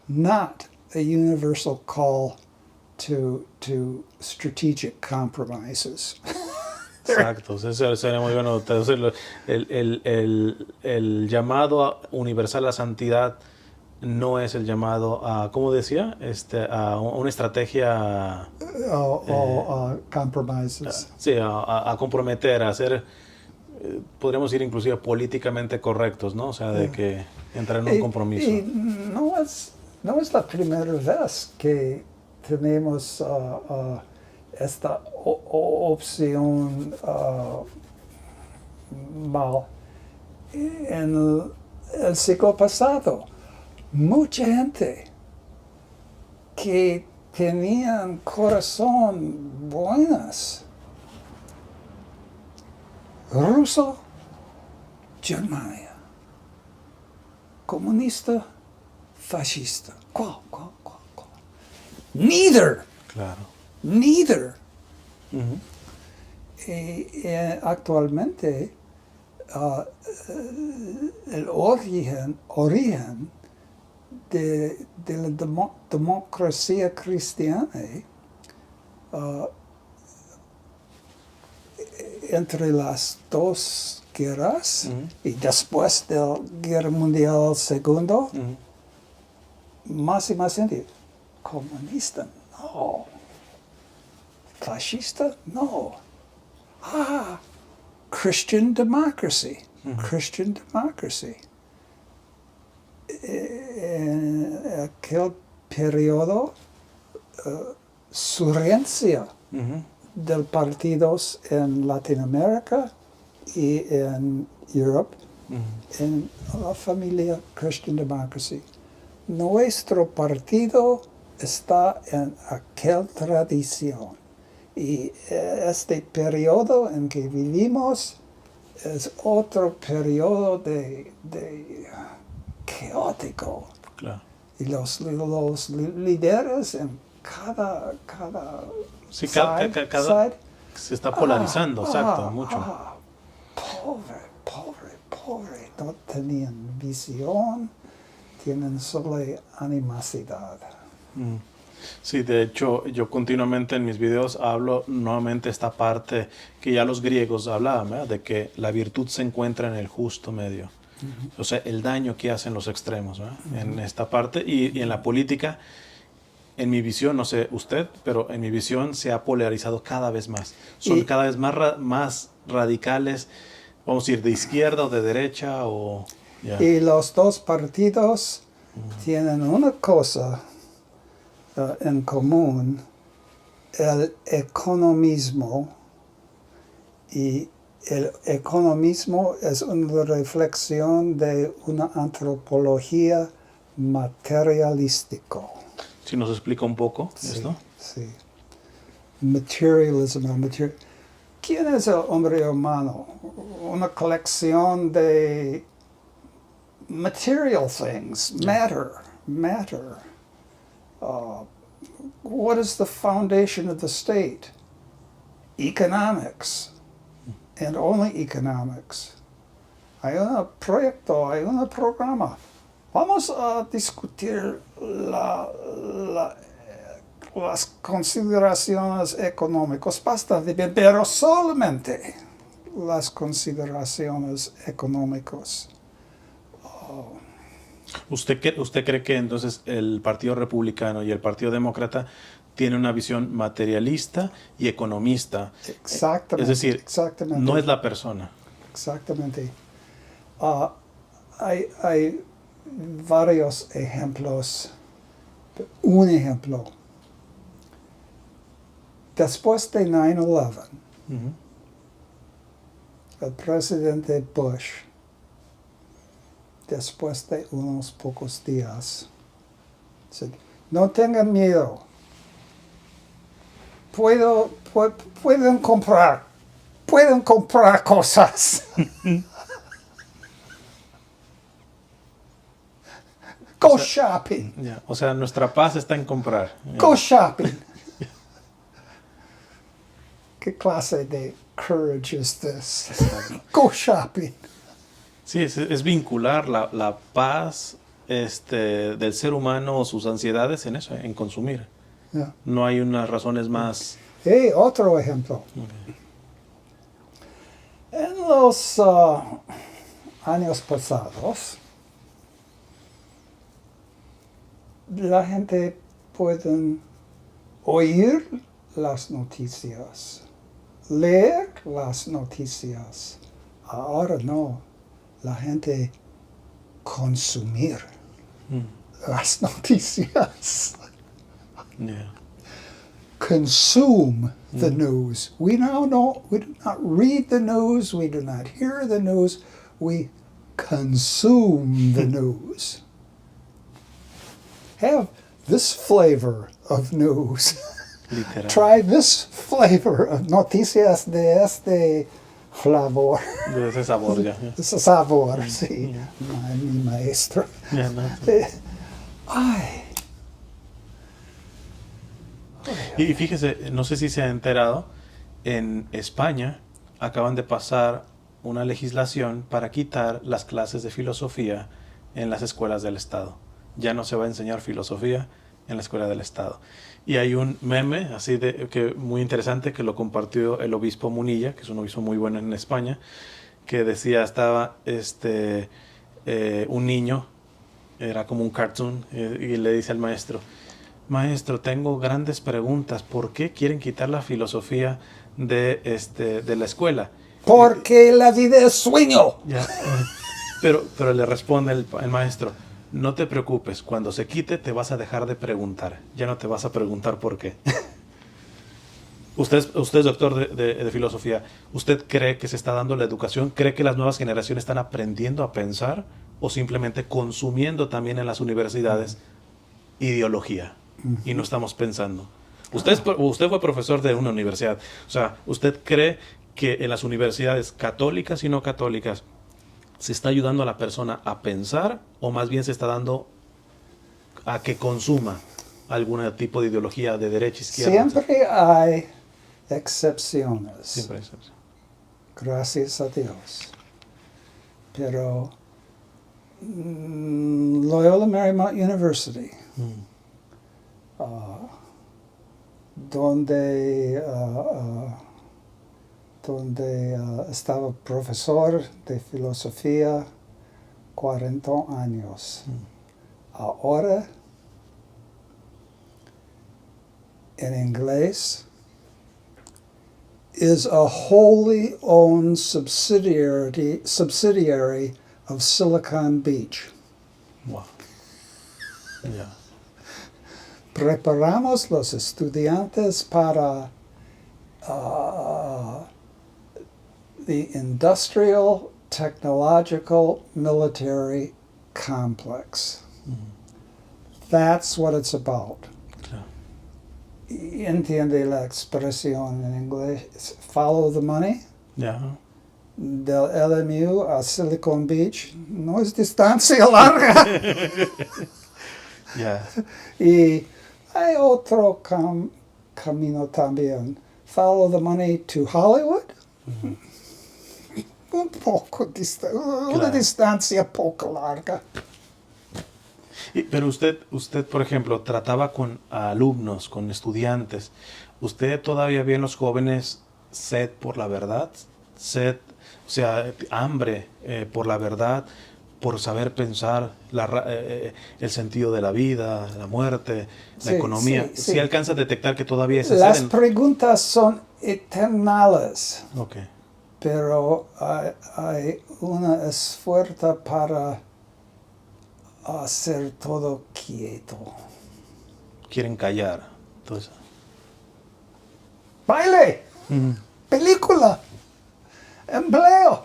Not a universal call to strategic compromises. Exacto, eso sería muy bueno traducirlo. El llamado universal a la santidad no es el llamado a, ¿cómo decía? A una estrategia, Compromises. sí, a comprometer, a hacer, podríamos ir inclusive políticamente correctos, ¿no? O sea, de que entrar en un compromiso. Y no es la primera vez que tenemos esta opción mal. En el siglo pasado, mucha gente que tenían corazón buenas, ruso, Germania, comunista, fascista. ¿Cuál? Neither. Claro. Neither. Uh-huh. Actualmente, el origen de la democracia cristiana entre las dos guerras y después de la Guerra Mundial II, más y más gente, comunista, no. Fascista, no. Christian democracy. Christian democracy. En aquel periodo, surgencia de partidos en Latinoamérica y en Europa, en la familia Christian democracy. Nuestro partido está en aquella tradición. Y este periodo en que vivimos es otro periodo de caótico. Claro. Y los líderes en cada Sí, side se está polarizando, exacto, mucho. pobre, no tenían visión, tienen solo animosidad. Sí, de hecho, yo continuamente en mis videos hablo nuevamente esta parte que ya los griegos hablaban, ¿verdad? De que la virtud se encuentra en el justo medio. O sea, el daño que hacen los extremos, ¿verdad? En esta parte y en la política, en mi visión, no sé usted, pero en mi visión se ha polarizado cada vez más. Son cada vez más radicales, vamos a decir, de izquierda o de derecha o... Y los dos partidos tienen una cosa en común, el economismo, y el economismo es una reflexión de una antropología materialística. Si nos explica un poco esto. Sí. Materialism. ¿Quién es el hombre humano? Una colección de material things, matter. What is the foundation of the state? Economics, and only economics. Hay un proyecto, hay un programa. Vamos a discutir las consideraciones económicas, basta de ver, pero solamente las consideraciones económicas. ¿Usted cree que entonces el Partido Republicano y el Partido Demócrata tienen una visión materialista y economista? Exactamente. Es decir, no es la persona. Exactamente. Hay varios ejemplos. Un ejemplo. Después de 9/11, el presidente Bush, después de unos pocos días, dice, no tengan miedo. Pueden comprar cosas. Go shopping. O sea, nuestra paz está en comprar. Go shopping. ¿Qué clase de courage es this? Go shopping. Sí, es vincular la paz del ser humano o sus ansiedades en eso, en consumir. Yeah. No hay unas razones más... Otro ejemplo. Okay. En los años pasados, la gente puede oír las noticias, leer las noticias. Ahora no, la gente consumir las noticias. Yeah. Consume the news. We do not read the news, we do not hear the news, we consume the news. Have this flavor of news. Literal. Try this flavor of noticias de este flavor. De ese sabor, ya. Ese sabor, sí. Ay, mi maestro. Yeah, no. Ay. Y fíjese, no sé si se ha enterado, en España acaban de pasar una legislación para quitar las clases de filosofía en las escuelas del Estado. Ya no se va a enseñar filosofía en la escuela del Estado. Y hay un meme así que muy interesante que lo compartió el obispo Munilla, que es un obispo muy bueno en España, que decía, estaba un niño, era como un cartoon, y le dice al maestro, maestro, tengo grandes preguntas, ¿por qué quieren quitar la filosofía de la escuela? Porque la vida es sueño. Ya, pero le responde el maestro, no te preocupes, cuando se quite te vas a dejar de preguntar, ya no te vas a preguntar por qué. Usted es doctor de filosofía, ¿usted cree que se está dando la educación? ¿Cree que las nuevas generaciones están aprendiendo a pensar o simplemente consumiendo también en las universidades ideología y no estamos pensando? Usted fue profesor de una universidad, o sea, ¿usted cree que en las universidades católicas y no católicas se está ayudando a la persona a pensar o más bien se está dando a que consuma algún tipo de ideología de derecha, izquierda? Siempre hay excepciones. Siempre hay excepciones. gracias a Dios. Pero Loyola Marymount University, donde estaba profesor de filosofía 40 años. Ahora, en inglés, is a wholly owned subsidiary of Silicon Beach. Wow. Yeah. Preparamos los estudiantes para the Industrial, Technological, Military Complex. That's what it's about. Claro. Entiende la expresión en inglés, follow the money. Yeah. Del LMU a Silicon Beach no es distancia larga. Yeah. Y hay otro camino también. Follow the money to Hollywood. Un poco una distancia poco larga. Pero usted, por ejemplo, trataba con alumnos, con estudiantes. ¿Usted todavía ve en los jóvenes sed por la verdad? Sed, o sea, hambre por la verdad, por saber pensar el sentido de la vida, la muerte, la economía. ¿Sí alcanza a detectar que todavía esa Las sed? preguntas son eternales. Okay. Pero hay una esfuerzo para hacer todo quieto. Quieren callar. Entonces. Baile, película, empleo.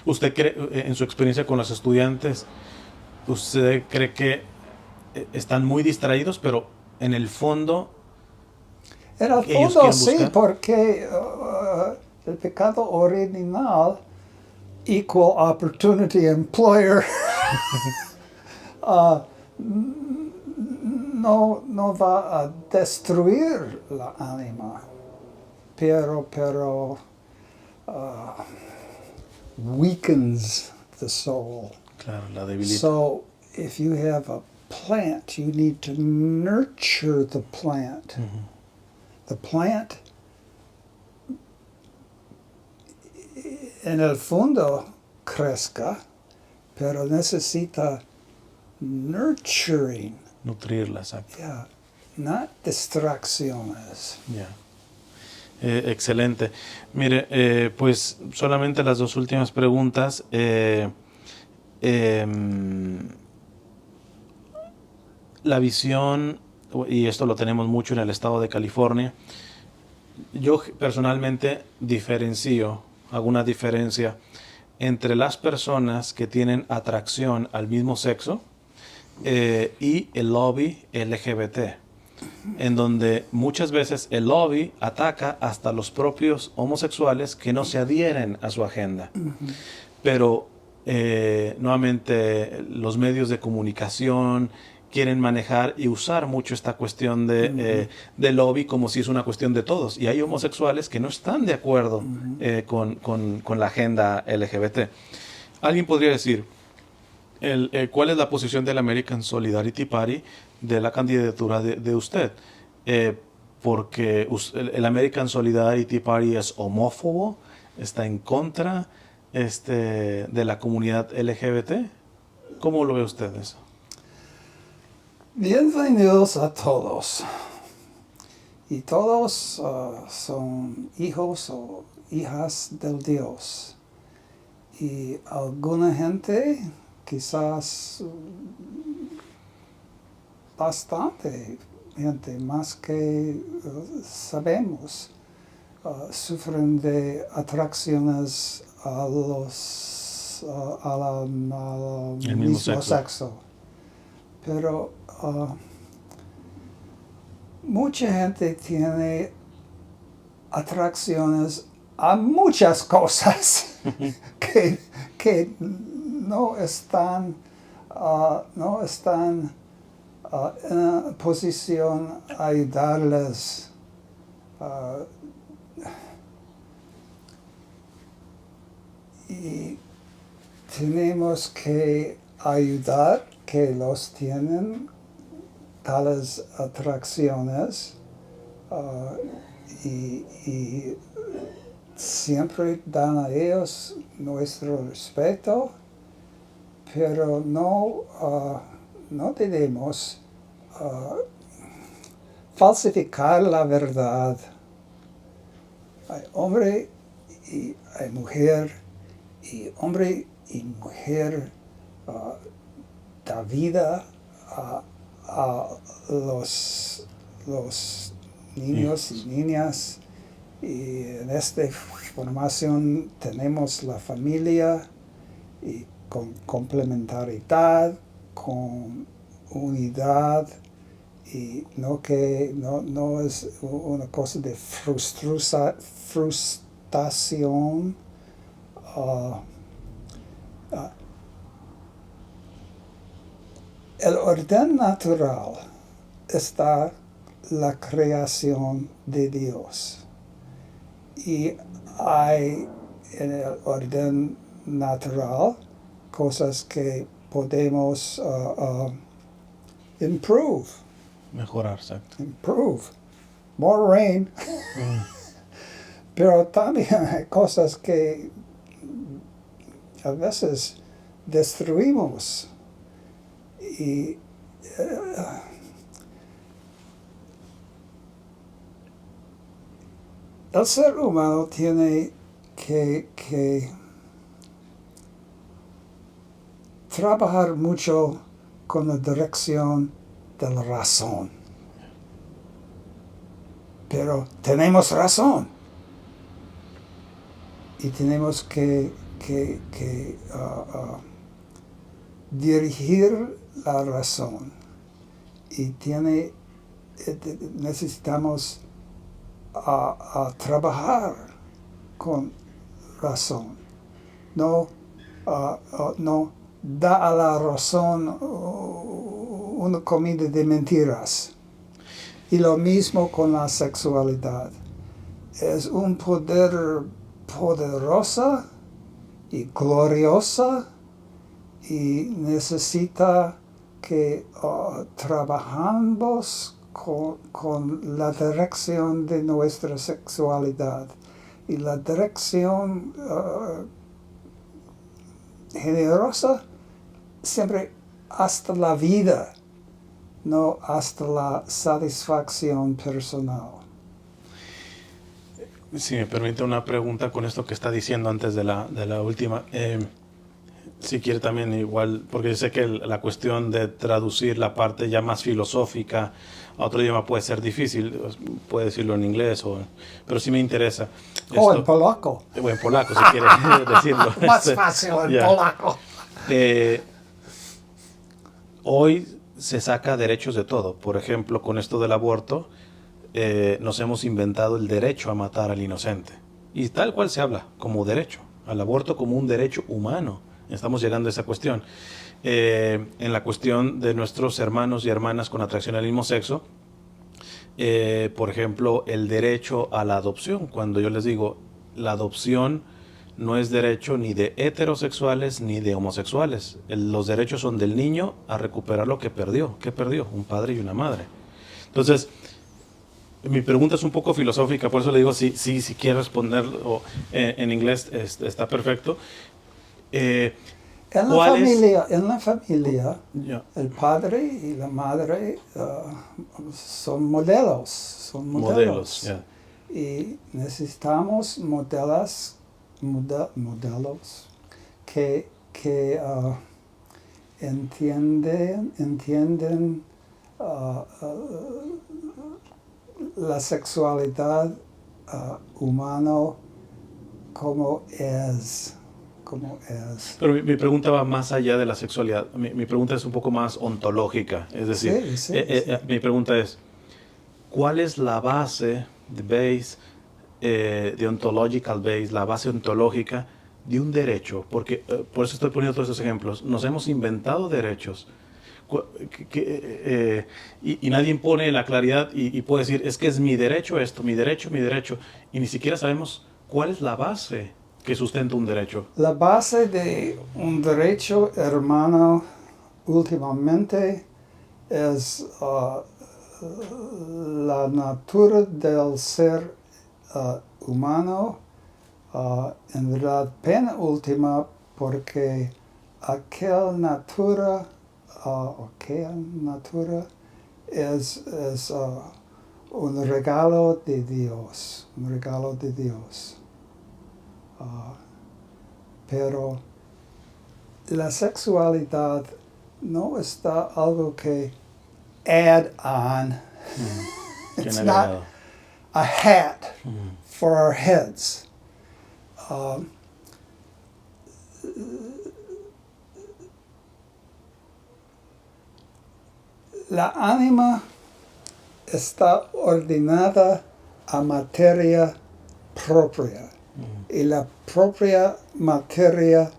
¿Usted cree, en su experiencia con los estudiantes, usted cree que están muy distraídos, pero en el fondo... En el fondo sí, porque el pecado original, equal opportunity employer, no va a destruir la ánima, pero weakens the soul. Claro, la debilidad. So if you have a plant, you need to nurture the plant. The plant, en el fondo, crezca, pero necesita nurturing. Nutrirla, exacto. Yeah, not distracciones. Yeah. Excelente. Mire, pues solamente las dos últimas preguntas. La visión, y esto lo tenemos mucho en el estado de California, yo personalmente hago una diferencia entre las personas que tienen atracción al mismo sexo y el lobby LGBT, en donde muchas veces el lobby ataca hasta los propios homosexuales que no se adhieren a su agenda. Pero nuevamente los medios de comunicación quieren manejar y usar mucho esta cuestión de lobby como si es una cuestión de todos. Y hay homosexuales que no están de acuerdo con la agenda LGBT. Alguien podría decir, ¿cuál es la posición del American Solidarity Party de la candidatura de usted? Porque el American Solidarity Party es homófobo, está en contra de la comunidad LGBT. ¿Cómo lo ve usted eso? Bienvenidos a todos. Y todos son hijos o hijas del Dios. Y alguna gente, quizás bastante gente, más que sabemos, sufren de atracciones al mismo sexo. Pero mucha gente tiene atracciones a muchas cosas que no están en posición a ayudarles tenemos que ayudar que los tienen tales atracciones y siempre dan a ellos nuestro respeto, pero no debemos falsificar la verdad. Hay hombre y hay mujer, y hombre y mujer da vida a los niños y niñas, y en esta formación tenemos la familia y con complementariedad, con unidad, y no es una cosa de frustración. El orden natural está la creación de Dios, y hay en el orden natural cosas que podemos Mejorar, exacto. improve. More rain. Pero también hay cosas que a veces destruimos. Y el ser humano tiene que trabajar mucho con la dirección de la razón. Pero tenemos razón. Y tenemos que dirigir la razón. Y necesitamos trabajar con razón. No da a la razón una comida de mentiras. Y lo mismo con la sexualidad. Es un poder poderosa y gloriosa, y necesita que trabajamos con la dirección de nuestra sexualidad. Y la dirección generosa siempre hasta la vida, no hasta la satisfacción personal. Si me permite una pregunta con esto que está diciendo antes de la última. Si quiere también igual, porque yo sé que la cuestión de traducir la parte ya más filosófica a otro idioma puede ser difícil, puede decirlo en inglés, pero sí me interesa. En polaco. O en polaco, si quiere decirlo. Más fácil en polaco. Hoy se saca derechos de todo. Por ejemplo, con esto del aborto, nos hemos inventado el derecho a matar al inocente. Y tal cual se habla, como derecho, al aborto como un derecho humano. Estamos llegando a esa cuestión. En la cuestión de nuestros hermanos y hermanas con atracción al mismo sexo, por ejemplo, el derecho a la adopción. Cuando yo les digo, la adopción no es derecho ni de heterosexuales ni de homosexuales. Los derechos son del niño a recuperar lo que perdió. ¿Qué perdió? Un padre y una madre. Entonces, mi pregunta es un poco filosófica, por eso le digo, si quiere responder en inglés está perfecto. En la familia, yeah, el padre y la madre son modelos. Yeah. Y necesitamos modelos que entienden la sexualidad humana como es. Pero mi pregunta va más allá de la sexualidad. Mi pregunta es un poco más ontológica. Es decir, sí. Mi pregunta es, ¿cuál es la base, the ontological base, la base ontológica de un derecho? Porque por eso estoy poniendo todos esos ejemplos. Nos hemos inventado derechos y nadie impone la claridad y puede decir, es que es mi derecho esto, mi derecho, y ni siquiera sabemos cuál es la base que sustenta un derecho. La base de un derecho, hermano, últimamente es la natura del ser humano, en verdad pena última, porque aquella natura es un regalo de Dios, un regalo de Dios. Pero la sexualidad no está algo que add on. It's not a hat for our heads. La ánima está ordenada a materia propia. Y la propia materia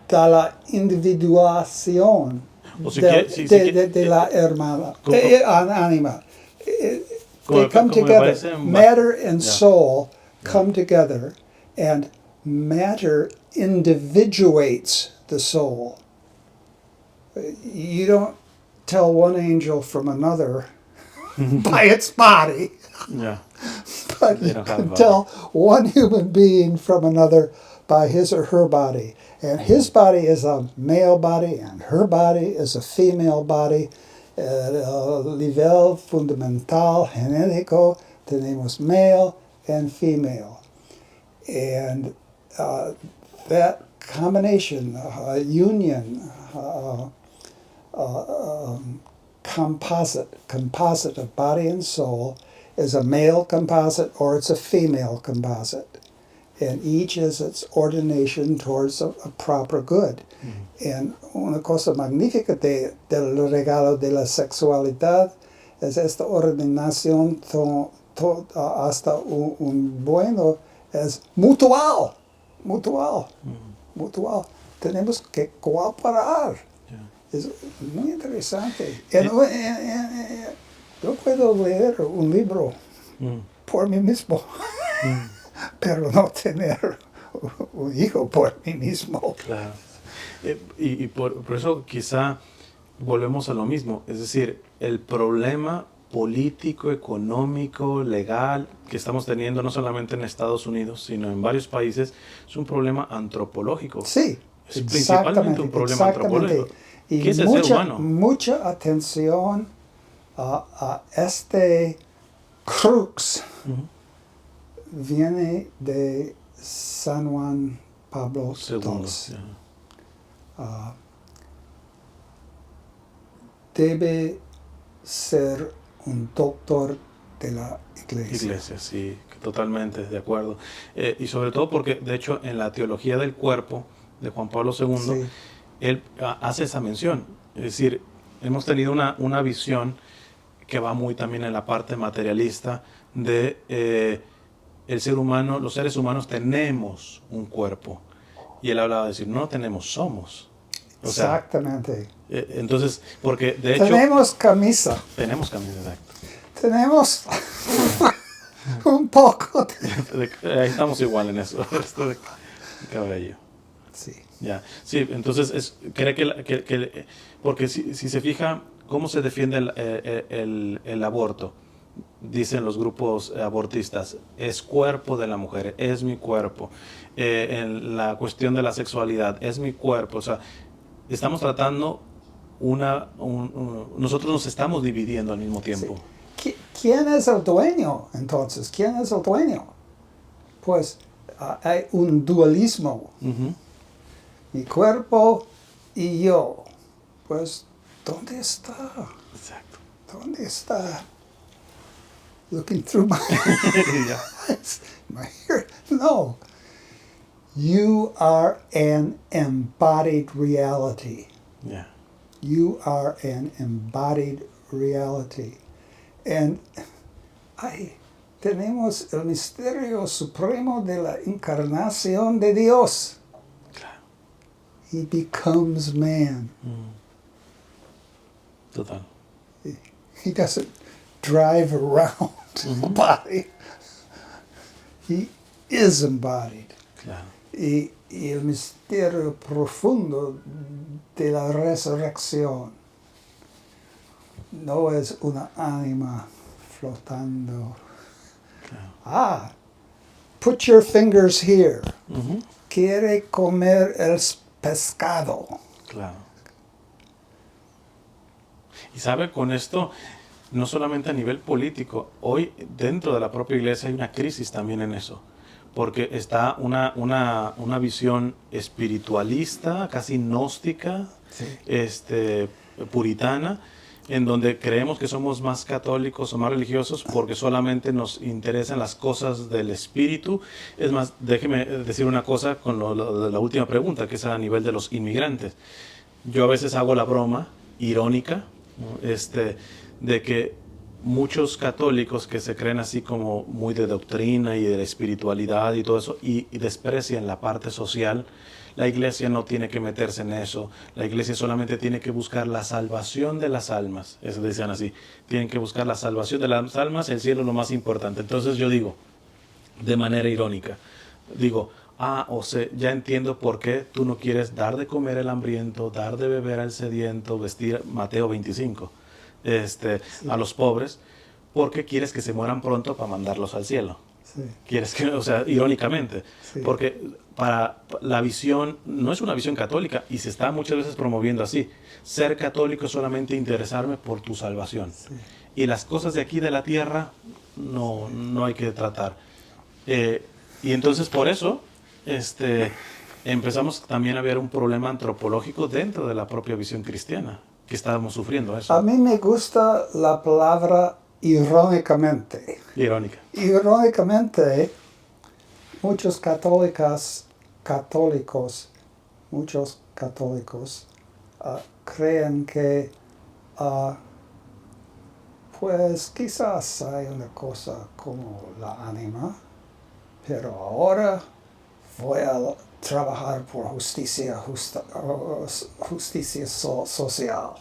da la individuación de la hermana, ánima. They come together. Matter and soul come together, and matter individuates the soul. You don't tell one angel from another by its body. Yeah. But you can tell one human being from another by his or her body. And his body is a male body, and her body is a female body. Nivel fundamental genético, tenemos male and female. And that combination, union, composite of body and soul, is a male composite or it's a female composite. And each is its ordination towards a proper good. And una cosa magnífica del regalo de la sexualidad es esta ordenación hasta un bueno, es mutual. Tenemos que cooperar. Es muy interesante. Yo puedo leer un libro por mí mismo, pero no tener un hijo por mí mismo. Claro. Y por eso quizá volvemos a lo mismo. Es decir, el problema político, económico, legal que estamos teniendo no solamente en Estados Unidos, sino en varios países, es un problema antropológico. Sí, es principalmente un problema antropológico. Y ¿Qué es el ser humano? Mucha atención a este crux viene de San Juan Pablo II. Debe ser un doctor de la Iglesia. Iglesia, sí, totalmente de acuerdo. Y sobre todo porque, de hecho, en la teología del cuerpo de Juan Pablo II, sí, él hace esa mención. Es decir, hemos tenido una visión que va muy también en la parte materialista de el ser humano, los seres humanos tenemos un cuerpo. Y él hablaba de decir, no tenemos, somos. O exactamente. Sea, entonces, porque de hecho... Tenemos camisa. Tenemos camisa, exacto. Tenemos un poco ahí estamos igual en eso, esto de cabello. Sí. Ya, sí, entonces cree que porque si se fija cómo se defiende el aborto, dicen los grupos abortistas, es cuerpo de la mujer, es mi cuerpo. En la cuestión de la sexualidad, es mi cuerpo. O sea, estamos tratando nosotros nos estamos dividiendo al mismo tiempo. Sí. ¿Quién es el dueño entonces? ¿Quién es el dueño? Pues hay un dualismo. Mi cuerpo y yo. Pues, ¿dónde está? Exacto. ¿Dónde está? Looking through my eyes. No. You are an embodied reality. Yeah. You are an embodied reality. And tenemos el misterio supremo de la encarnación de Dios. Claro. He becomes man. Total. He doesn't drive around the body. He is embodied. Claro. Y el misterio profundo de la resurrección no es una ánima flotando. Claro. Put your fingers here. Ujú. Quiere comer el pescado. Claro. Y sabe, con esto, no solamente a nivel político, hoy dentro de la propia iglesia hay una crisis también en eso, porque está una visión espiritualista, casi gnóstica, Sí. puritana, en donde creemos que somos más católicos o más religiosos porque solamente nos interesan las cosas del espíritu. Es más, déjeme decir una cosa con lo de la última pregunta, que es a nivel de los inmigrantes. Yo a veces hago la broma irónica, ¿no? De que muchos católicos que se creen así como muy de doctrina y de espiritualidad y todo eso, y desprecian la parte social. La iglesia no tiene que meterse en eso. La iglesia solamente tiene que buscar la salvación de las almas. Eso decían así. Tienen que buscar la salvación de las almas. El cielo es lo más importante. Entonces yo digo, de manera irónica, digo, o sea, ya entiendo por qué tú no quieres dar de comer al hambriento, dar de beber al sediento, vestir, Mateo 25, a los pobres, porque quieres que se mueran pronto para mandarlos al cielo. Sí. Quieres que, o sea, irónicamente, Sí. porque para la visión, no es una visión católica y se está muchas veces promoviendo así. Ser católico es solamente interesarme por tu salvación. Sí. Y las cosas de aquí de la tierra no hay que tratar. Y entonces por eso empezamos también a ver un problema antropológico dentro de la propia visión cristiana, que estábamos sufriendo eso. A mí me gusta la palabra irónicamente. Irónica. Irónicamente, muchos católicos creen que pues quizás hay una cosa como la ánima, pero ahora voy a trabajar por justicia social.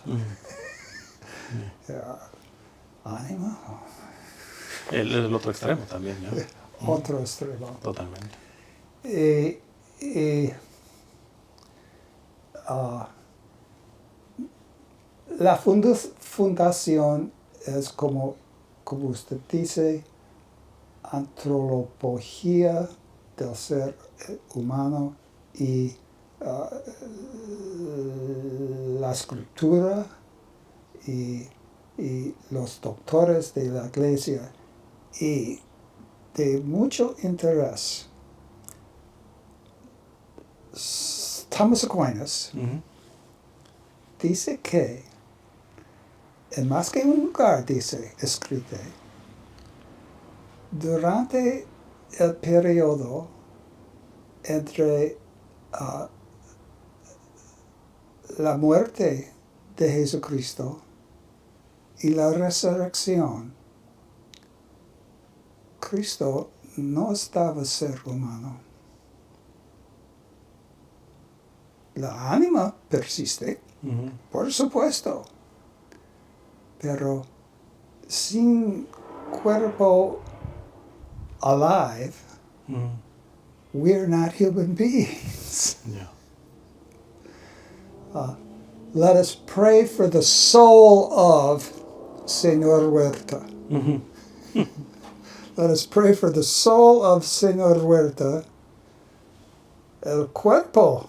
Ánima. El otro extremo también, ¿no? Otro extremo. Totalmente. La fundación es como usted dice, antropología del ser humano y la escritura y los doctores de la iglesia y de mucho interés. Thomas Aquinas dice que en más que un lugar, escribe, durante el periodo entre la muerte de Jesucristo y la resurrección, Cristo no estaba ser humano. La ánima persiste, por supuesto, pero sin cuerpo alive, we're not human beings. Yeah. Let us pray for the soul of Señor Huerta. Let us pray for the soul of Señor Huerta. El cuerpo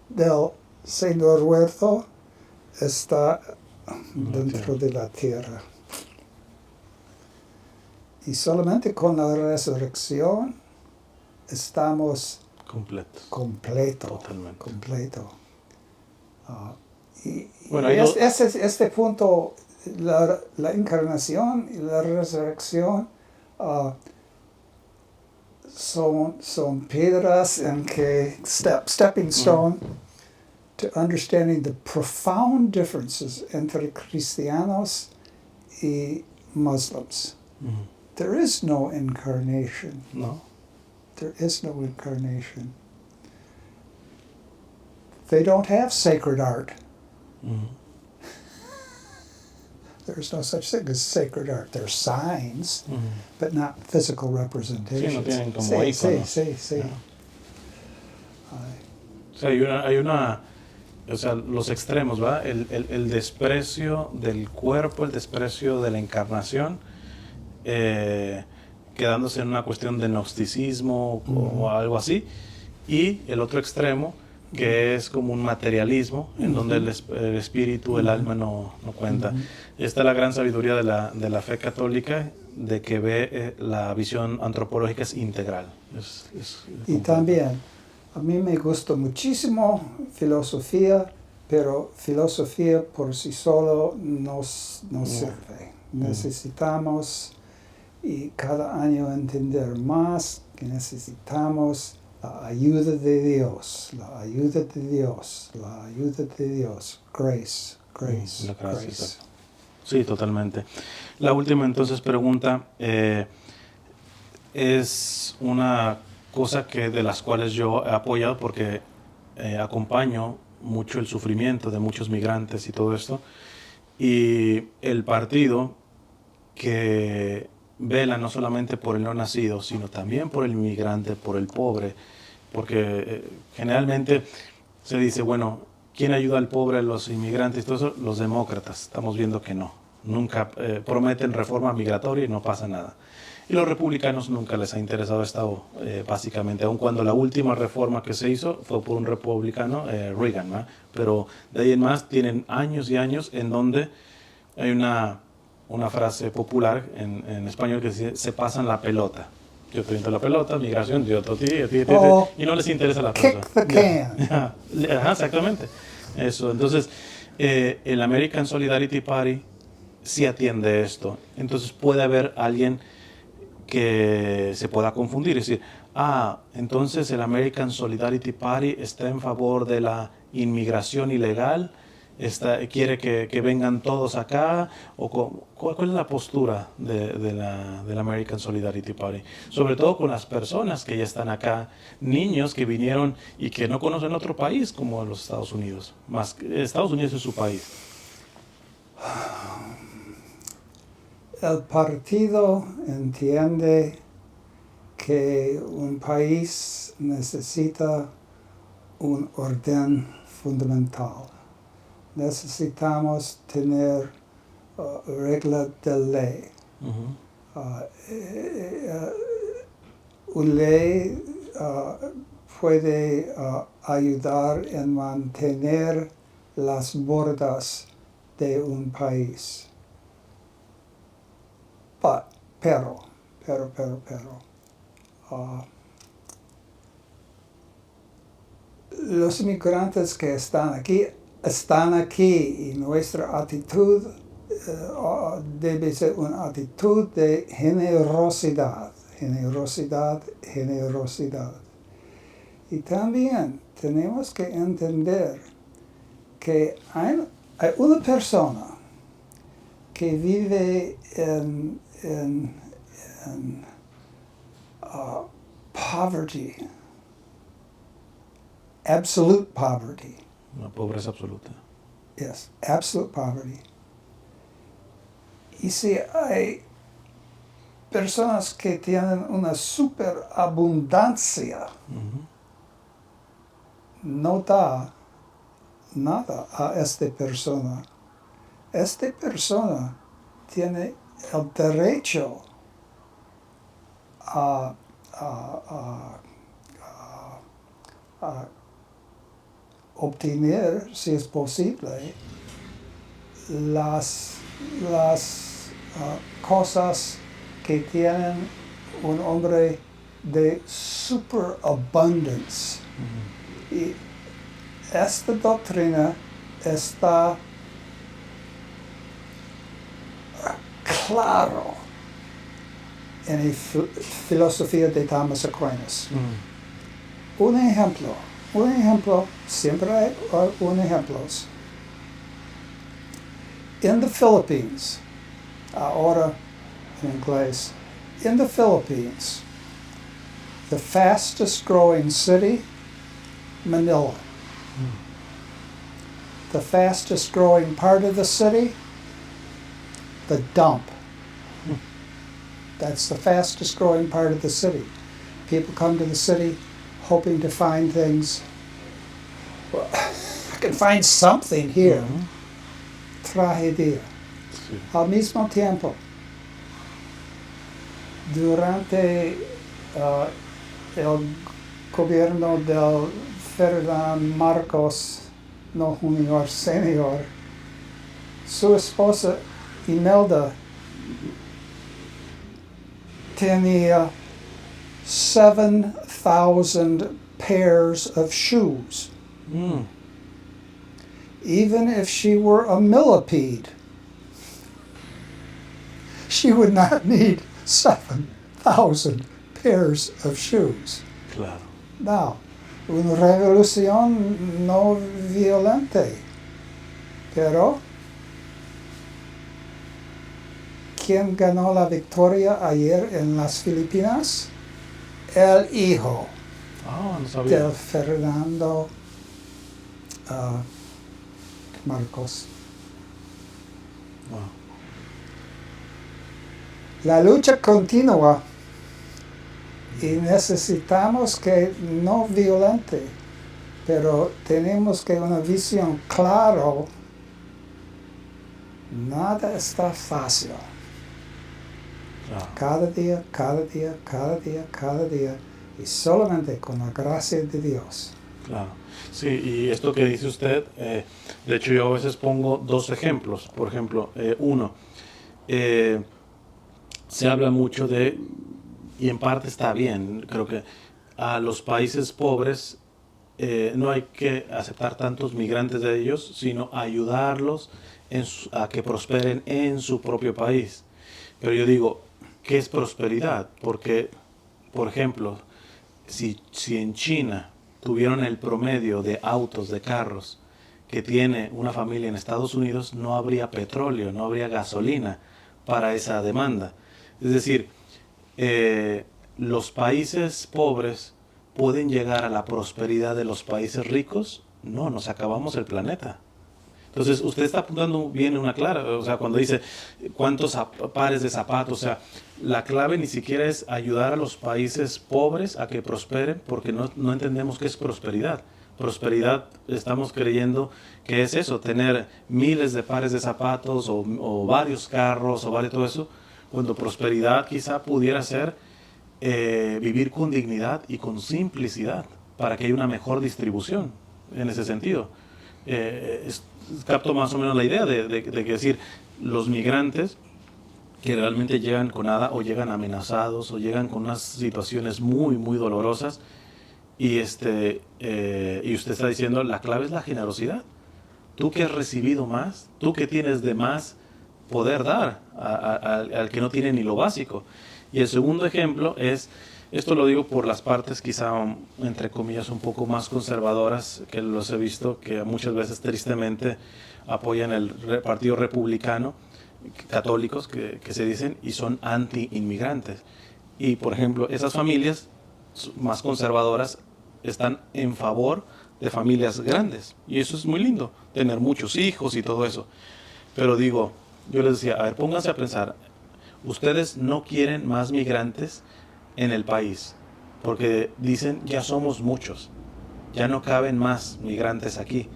del Señor Huerta está dentro de la tierra. Y solamente con la resurrección estamos completo. Totalmente. Completo. Bueno, este punto, la encarnación y la resurrección son piedras en que stepping stone to understanding the profound differences entre cristianos y Muslims. There is no incarnation. No. There is no incarnation. They don't have sacred art. There's no such thing as sacred art. There's signs, but not physical representations. Sí, no tienen como Sí, íconos. sí. O sea, o sea, los extremos, ¿verdad? El desprecio del cuerpo, el desprecio de la encarnación, quedándose en una cuestión de gnosticismo o algo así, y el otro extremo, que es como un materialismo, en donde el espíritu, el alma no cuenta. Esta es la gran sabiduría de la fe católica, de que ve la visión antropológica es integral. Y también, a mí me gusta muchísimo filosofía, pero filosofía por sí solo no sirve. Necesitamos y cada año entender más que necesitamos la ayuda de Dios, la ayuda de Dios, la ayuda de Dios. Grace. La gracia. Sí, totalmente. La última entonces pregunta es una cosa de las cuales yo he apoyado porque acompaño mucho el sufrimiento de muchos migrantes y todo esto. Y el partido que vela no solamente por el no nacido, sino también por el inmigrante, por el pobre, porque generalmente se dice, bueno, ¿quién ayuda al pobre, a los inmigrantes? Todo eso, los demócratas. Estamos viendo que no. Nunca prometen reforma migratoria y no pasa nada. Y los republicanos nunca les ha interesado esto, básicamente, aun cuando la última reforma que se hizo fue por un republicano, Reagan, ¿no? Pero de ahí en más tienen años y años en donde hay una frase popular en español que dice, se pasan la pelota. Yo te viento la pelota, migración, yo a ti, y no les interesa la pelota. Kick the can. Ajá, exactamente. Eso, entonces, el American Solidarity Party sí atiende esto. Entonces puede haber alguien que se pueda confundir y decir, entonces el American Solidarity Party está en favor de la inmigración ilegal, quiere que vengan todos acá, o ¿cuál es la postura del American Solidarity Party? Sobre todo con las personas que ya están acá, niños que vinieron y que no conocen otro país como los Estados Unidos, más Estados Unidos es su país. El partido entiende que un país necesita un orden fundamental. Necesitamos tener reglas de ley. Una ley puede ayudar en mantener las bordas de un país. Pero, los inmigrantes que están aquí y nuestra actitud debe ser una actitud de generosidad. Y también tenemos que entender que hay una persona que vive en poverty, absolute poverty. Una pobreza absoluta. Yes, absolute poverty. Y si hay personas que tienen una superabundancia, no da nada a esta persona. Esta persona tiene el derecho a obtener, si es posible, las cosas que tienen un hombre de superabundance. Y esta doctrina está claro en la filosofía de Thomas Aquinas. Un ejemplo, siempre hay un ejemplo. En the Philippines, ahora en inglés, in the Philippines, the fastest growing city, Manila. The fastest growing part of the city, the dump. That's the fastest growing part of the city. People come to the city hoping to find things. Well, I can find something here. Tragedia. Sí. Al mismo tiempo, durante el gobierno del Ferdinand Marcos, no Junior, Senior, su esposa Imelda tenía 7,000 pairs of shoes. Even if she were a millipede, she would not need 7,000 pairs of shoes. Claro. Now, una revolución no violenta, pero ¿quién ganó la victoria ayer en las Filipinas? El hijo No sabía. del Fernando Marcos. Wow. La lucha continúa y necesitamos que no violente, pero tenemos que una visión clara. Nada está fácil. Claro. Cada día, cada día, cada día, cada día, y solamente con la gracia de Dios. Claro. Sí, y esto que dice usted, de hecho yo a veces pongo dos ejemplos. Por ejemplo, uno, se habla mucho de, y en parte está bien, creo que a los países pobres no hay que aceptar tantos migrantes de ellos, sino ayudarlos a que prosperen en su propio país. Pero yo digo, ¿qué es prosperidad? Porque, por ejemplo, si en China tuvieron el promedio de autos, de carros, que tiene una familia en Estados Unidos, no habría petróleo, no habría gasolina para esa demanda. Es decir, los países pobres pueden llegar a la prosperidad de los países ricos. No, nos acabamos el planeta. Entonces, usted está apuntando bien una clara, o sea, cuando dice cuántos pares de zapatos, o sea, la clave ni siquiera es ayudar a los países pobres a que prosperen, porque no entendemos qué es prosperidad. Prosperidad, estamos creyendo que es eso, tener miles de pares de zapatos o varios carros o todo eso, cuando prosperidad quizá pudiera ser vivir con dignidad y con simplicidad para que haya una mejor distribución en ese sentido. Capto más o menos la idea de que decir, los migrantes que realmente llegan con nada o llegan amenazados o llegan con unas situaciones muy, muy dolorosas y usted está diciendo, la clave es la generosidad. Tú que has recibido más, tú que tienes de más, poder dar al que no tiene ni lo básico. Y el segundo ejemplo es, esto lo digo por las partes quizá, entre comillas, un poco más conservadoras, que los he visto, que muchas veces tristemente apoyan el partido republicano, católicos que se dicen, y son anti-inmigrantes. Y por ejemplo, esas familias más conservadoras están en favor de familias grandes. Y eso es muy lindo, tener muchos hijos y todo eso. Pero digo, yo les decía, a ver, pónganse a pensar, ustedes no quieren más migrantes en el país, porque dicen, ya somos muchos, ya no caben más migrantes aquí.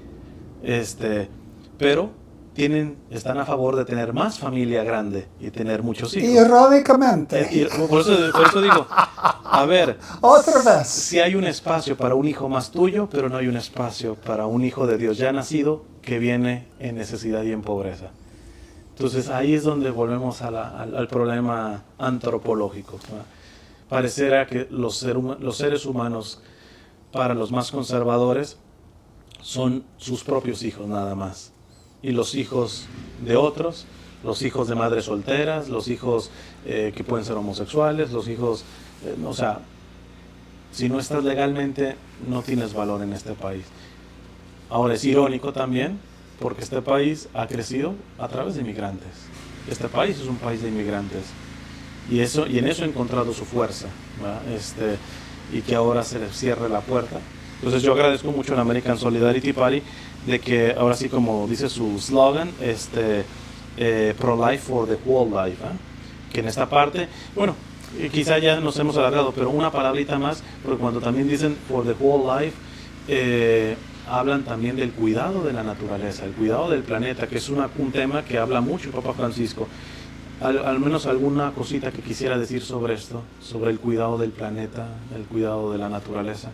Pero están a favor de tener más familia grande y tener muchos hijos. Irónicamente. Por eso digo, a ver, Otra vez. si hay un espacio para un hijo más tuyo, pero no hay un espacio para un hijo de Dios ya nacido que viene en necesidad y en pobreza. Entonces ahí es donde volvemos al problema antropológico, ¿verdad? Pareciera que los seres humanos, para los más conservadores, son sus propios hijos nada más. Y los hijos de otros, los hijos de madres solteras, los hijos que pueden ser homosexuales, los hijos, o sea, si no estás legalmente, no tienes valor en este país. Ahora es irónico también, porque este país ha crecido a través de inmigrantes. Este país es un país de inmigrantes. Y en eso ha encontrado su fuerza, ¿verdad? Y que ahora se le cierre la puerta. Entonces yo agradezco mucho al American Solidarity Party de que ahora sí, como dice su slogan, pro-life for the whole life, que en esta parte, bueno, quizá ya nos hemos alargado, pero una palabrita más, porque cuando también dicen for the whole life, hablan también del cuidado de la naturaleza, el cuidado del planeta, que es un tema que habla mucho el Papa Francisco. Al menos alguna cosita que quisiera decir sobre esto, sobre el cuidado del planeta, el cuidado de la naturaleza.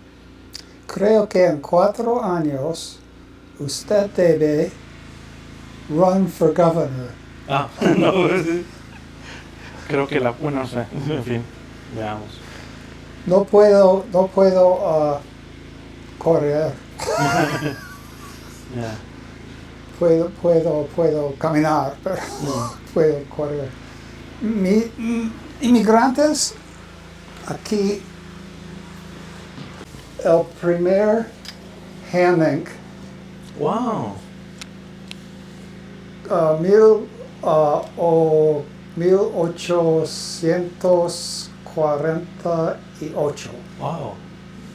Creo que en 4 años usted debe run for governor. No, creo que bueno, no sé, en fin, veamos. No puedo correr. Yeah. Puedo caminar, pero puedo correr. Inmigrantes, aquí el primer Hanning, Wow. 1848. Wow.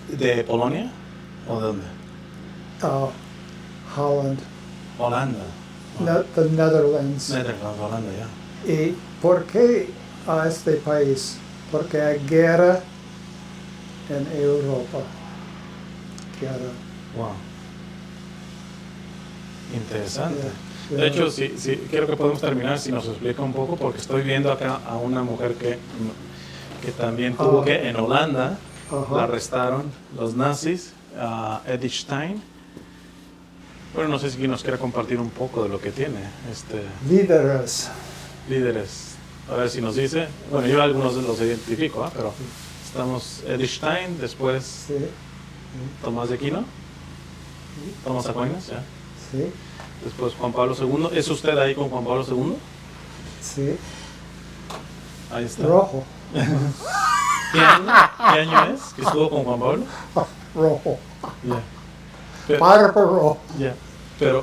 ¿De Polonia o de dónde? Holland, Holanda. the Netherlands. Netherlands, Holanda, ya. ¿Y por qué a este país? Porque hay guerra en Europa. Guerra. Wow. Interesante. Yeah. De hecho, sí, creo que podemos terminar si nos explica un poco, porque estoy viendo acá a una mujer que también tuvo que en Holanda la arrestaron los nazis, Edith Stein. Bueno, no sé si nos quiere compartir un poco de lo que tiene. Líderes. A ver si nos dice. Bueno, yo algunos los identifico, pero estamos Edith Stein, después Sí. Tomás de Aquino, Tomás Aquinas, ya. Sí. Después Juan Pablo II. ¿Es usted ahí con Juan Pablo II? Sí. Ahí está. Rojo. ¿Qué año es que estuvo con Juan Pablo? Rojo. Yeah. Pero, Barba rojo. yeah. Pero,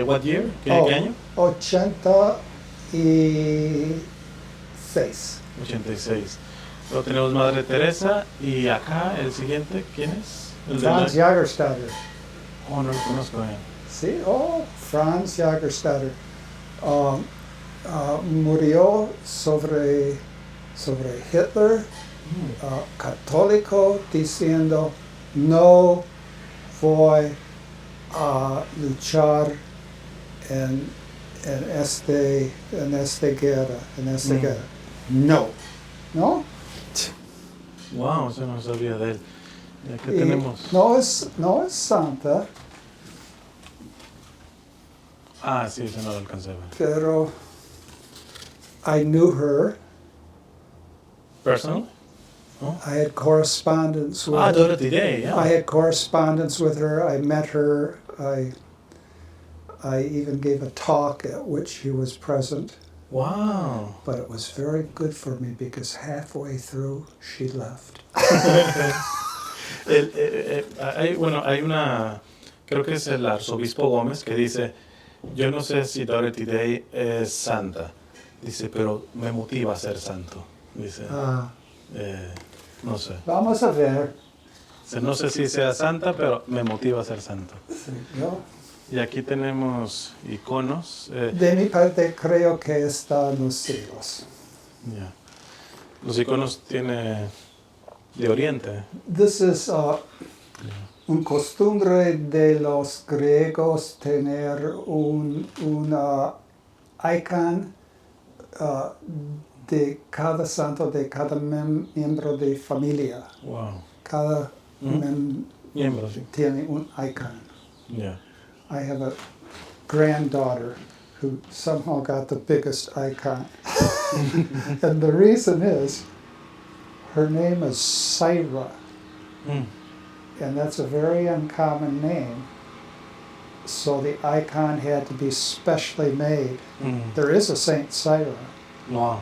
what year? ¿Qué año? 86. 86. Luego tenemos Madre Teresa y acá el siguiente, ¿quién es? El de Franz Jagerstatter. Oh, no lo conozco bien. Sí, Franz Jagerstatter. Murió sobre Hitler, católico, diciendo no voy a luchar en esta guerra. No. ¿No? Wow, eso no sabía de él. ¿Qué tenemos? No es santa, Sí, eso no lo alcancé a ver. pero I knew her. Personally? I had correspondence with her. Dorothy Day, yeah. I had correspondence with her. I met her. I even gave a talk at which she was present. Wow. But it was very good for me because halfway through she left. Hay una, creo que es el arzobispo Gómez que dice, yo no sé si Dorothy Day es santa, dice, pero me motiva a ser santo, dice, no sé. Vamos a ver. No sé si sea santa, pero me motiva a ser santo. ¿No? Y aquí tenemos iconos. De mi parte creo que está en los siglos. Yeah. Los iconos tiene de Oriente. This is un costumbre de los griegos tener un icon de cada santo, de cada miembro de familia. Wow. Cada miembro, sí. tiene un icon. Yeah. I have a granddaughter who somehow got the biggest icon. And the reason is, her name is Syra. And that's a very uncommon name. So the icon had to be specially made. There is a Saint Syra. Wow.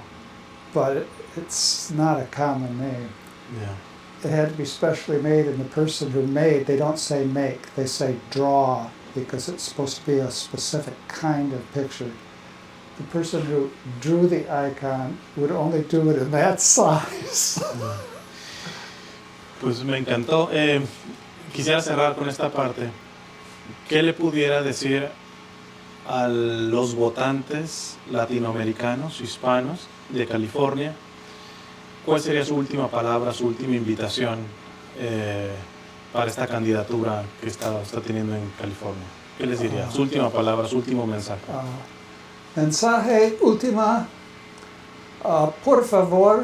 But it's not a common name. Yeah. It had to be specially made, and the person who made, they don't say make, they say draw, because it's supposed to be a specific kind of picture. The person who drew the icon would only do it in that size. Pues me encantó. Quisiera cerrar con esta parte. ¿Qué le pudiera decir a los votantes latinoamericanos, hispanos de California, ¿cuál sería su última palabra, su última invitación para esta candidatura que está teniendo en California? ¿Qué les diría? Su última palabra, su último mensaje. Mensaje última, por favor,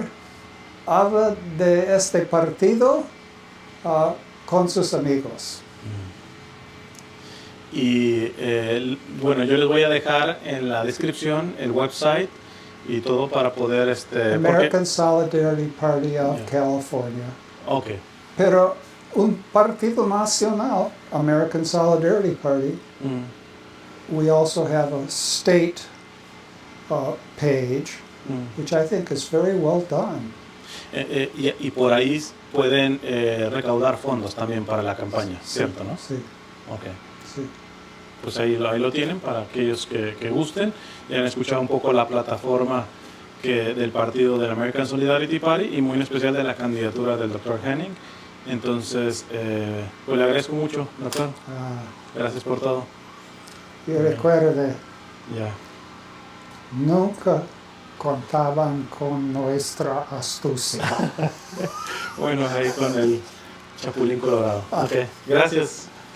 habla de este partido con sus amigos. Y bueno, yo les voy a dejar en la descripción el website y todo para poder... American Solidarity Party of California. Okay. Pero un partido nacional, American Solidarity Party, we also have a state page, which I think is very well done. Y por ahí pueden recaudar fondos también para la campaña, ¿cierto? ¿No? Sí. Okay. Sí. Pues ahí lo tienen para aquellos que gusten y han escuchado un poco la plataforma del partido del American Solidarity Party y muy en especial de la candidatura del Dr. Henning. Entonces, pues le agradezco mucho, doctor. Gracias por todo. Y recuerde, Ya. nunca contaban con nuestra astucia. Bueno, ahí con el Chapulín Colorado. Okay. Gracias.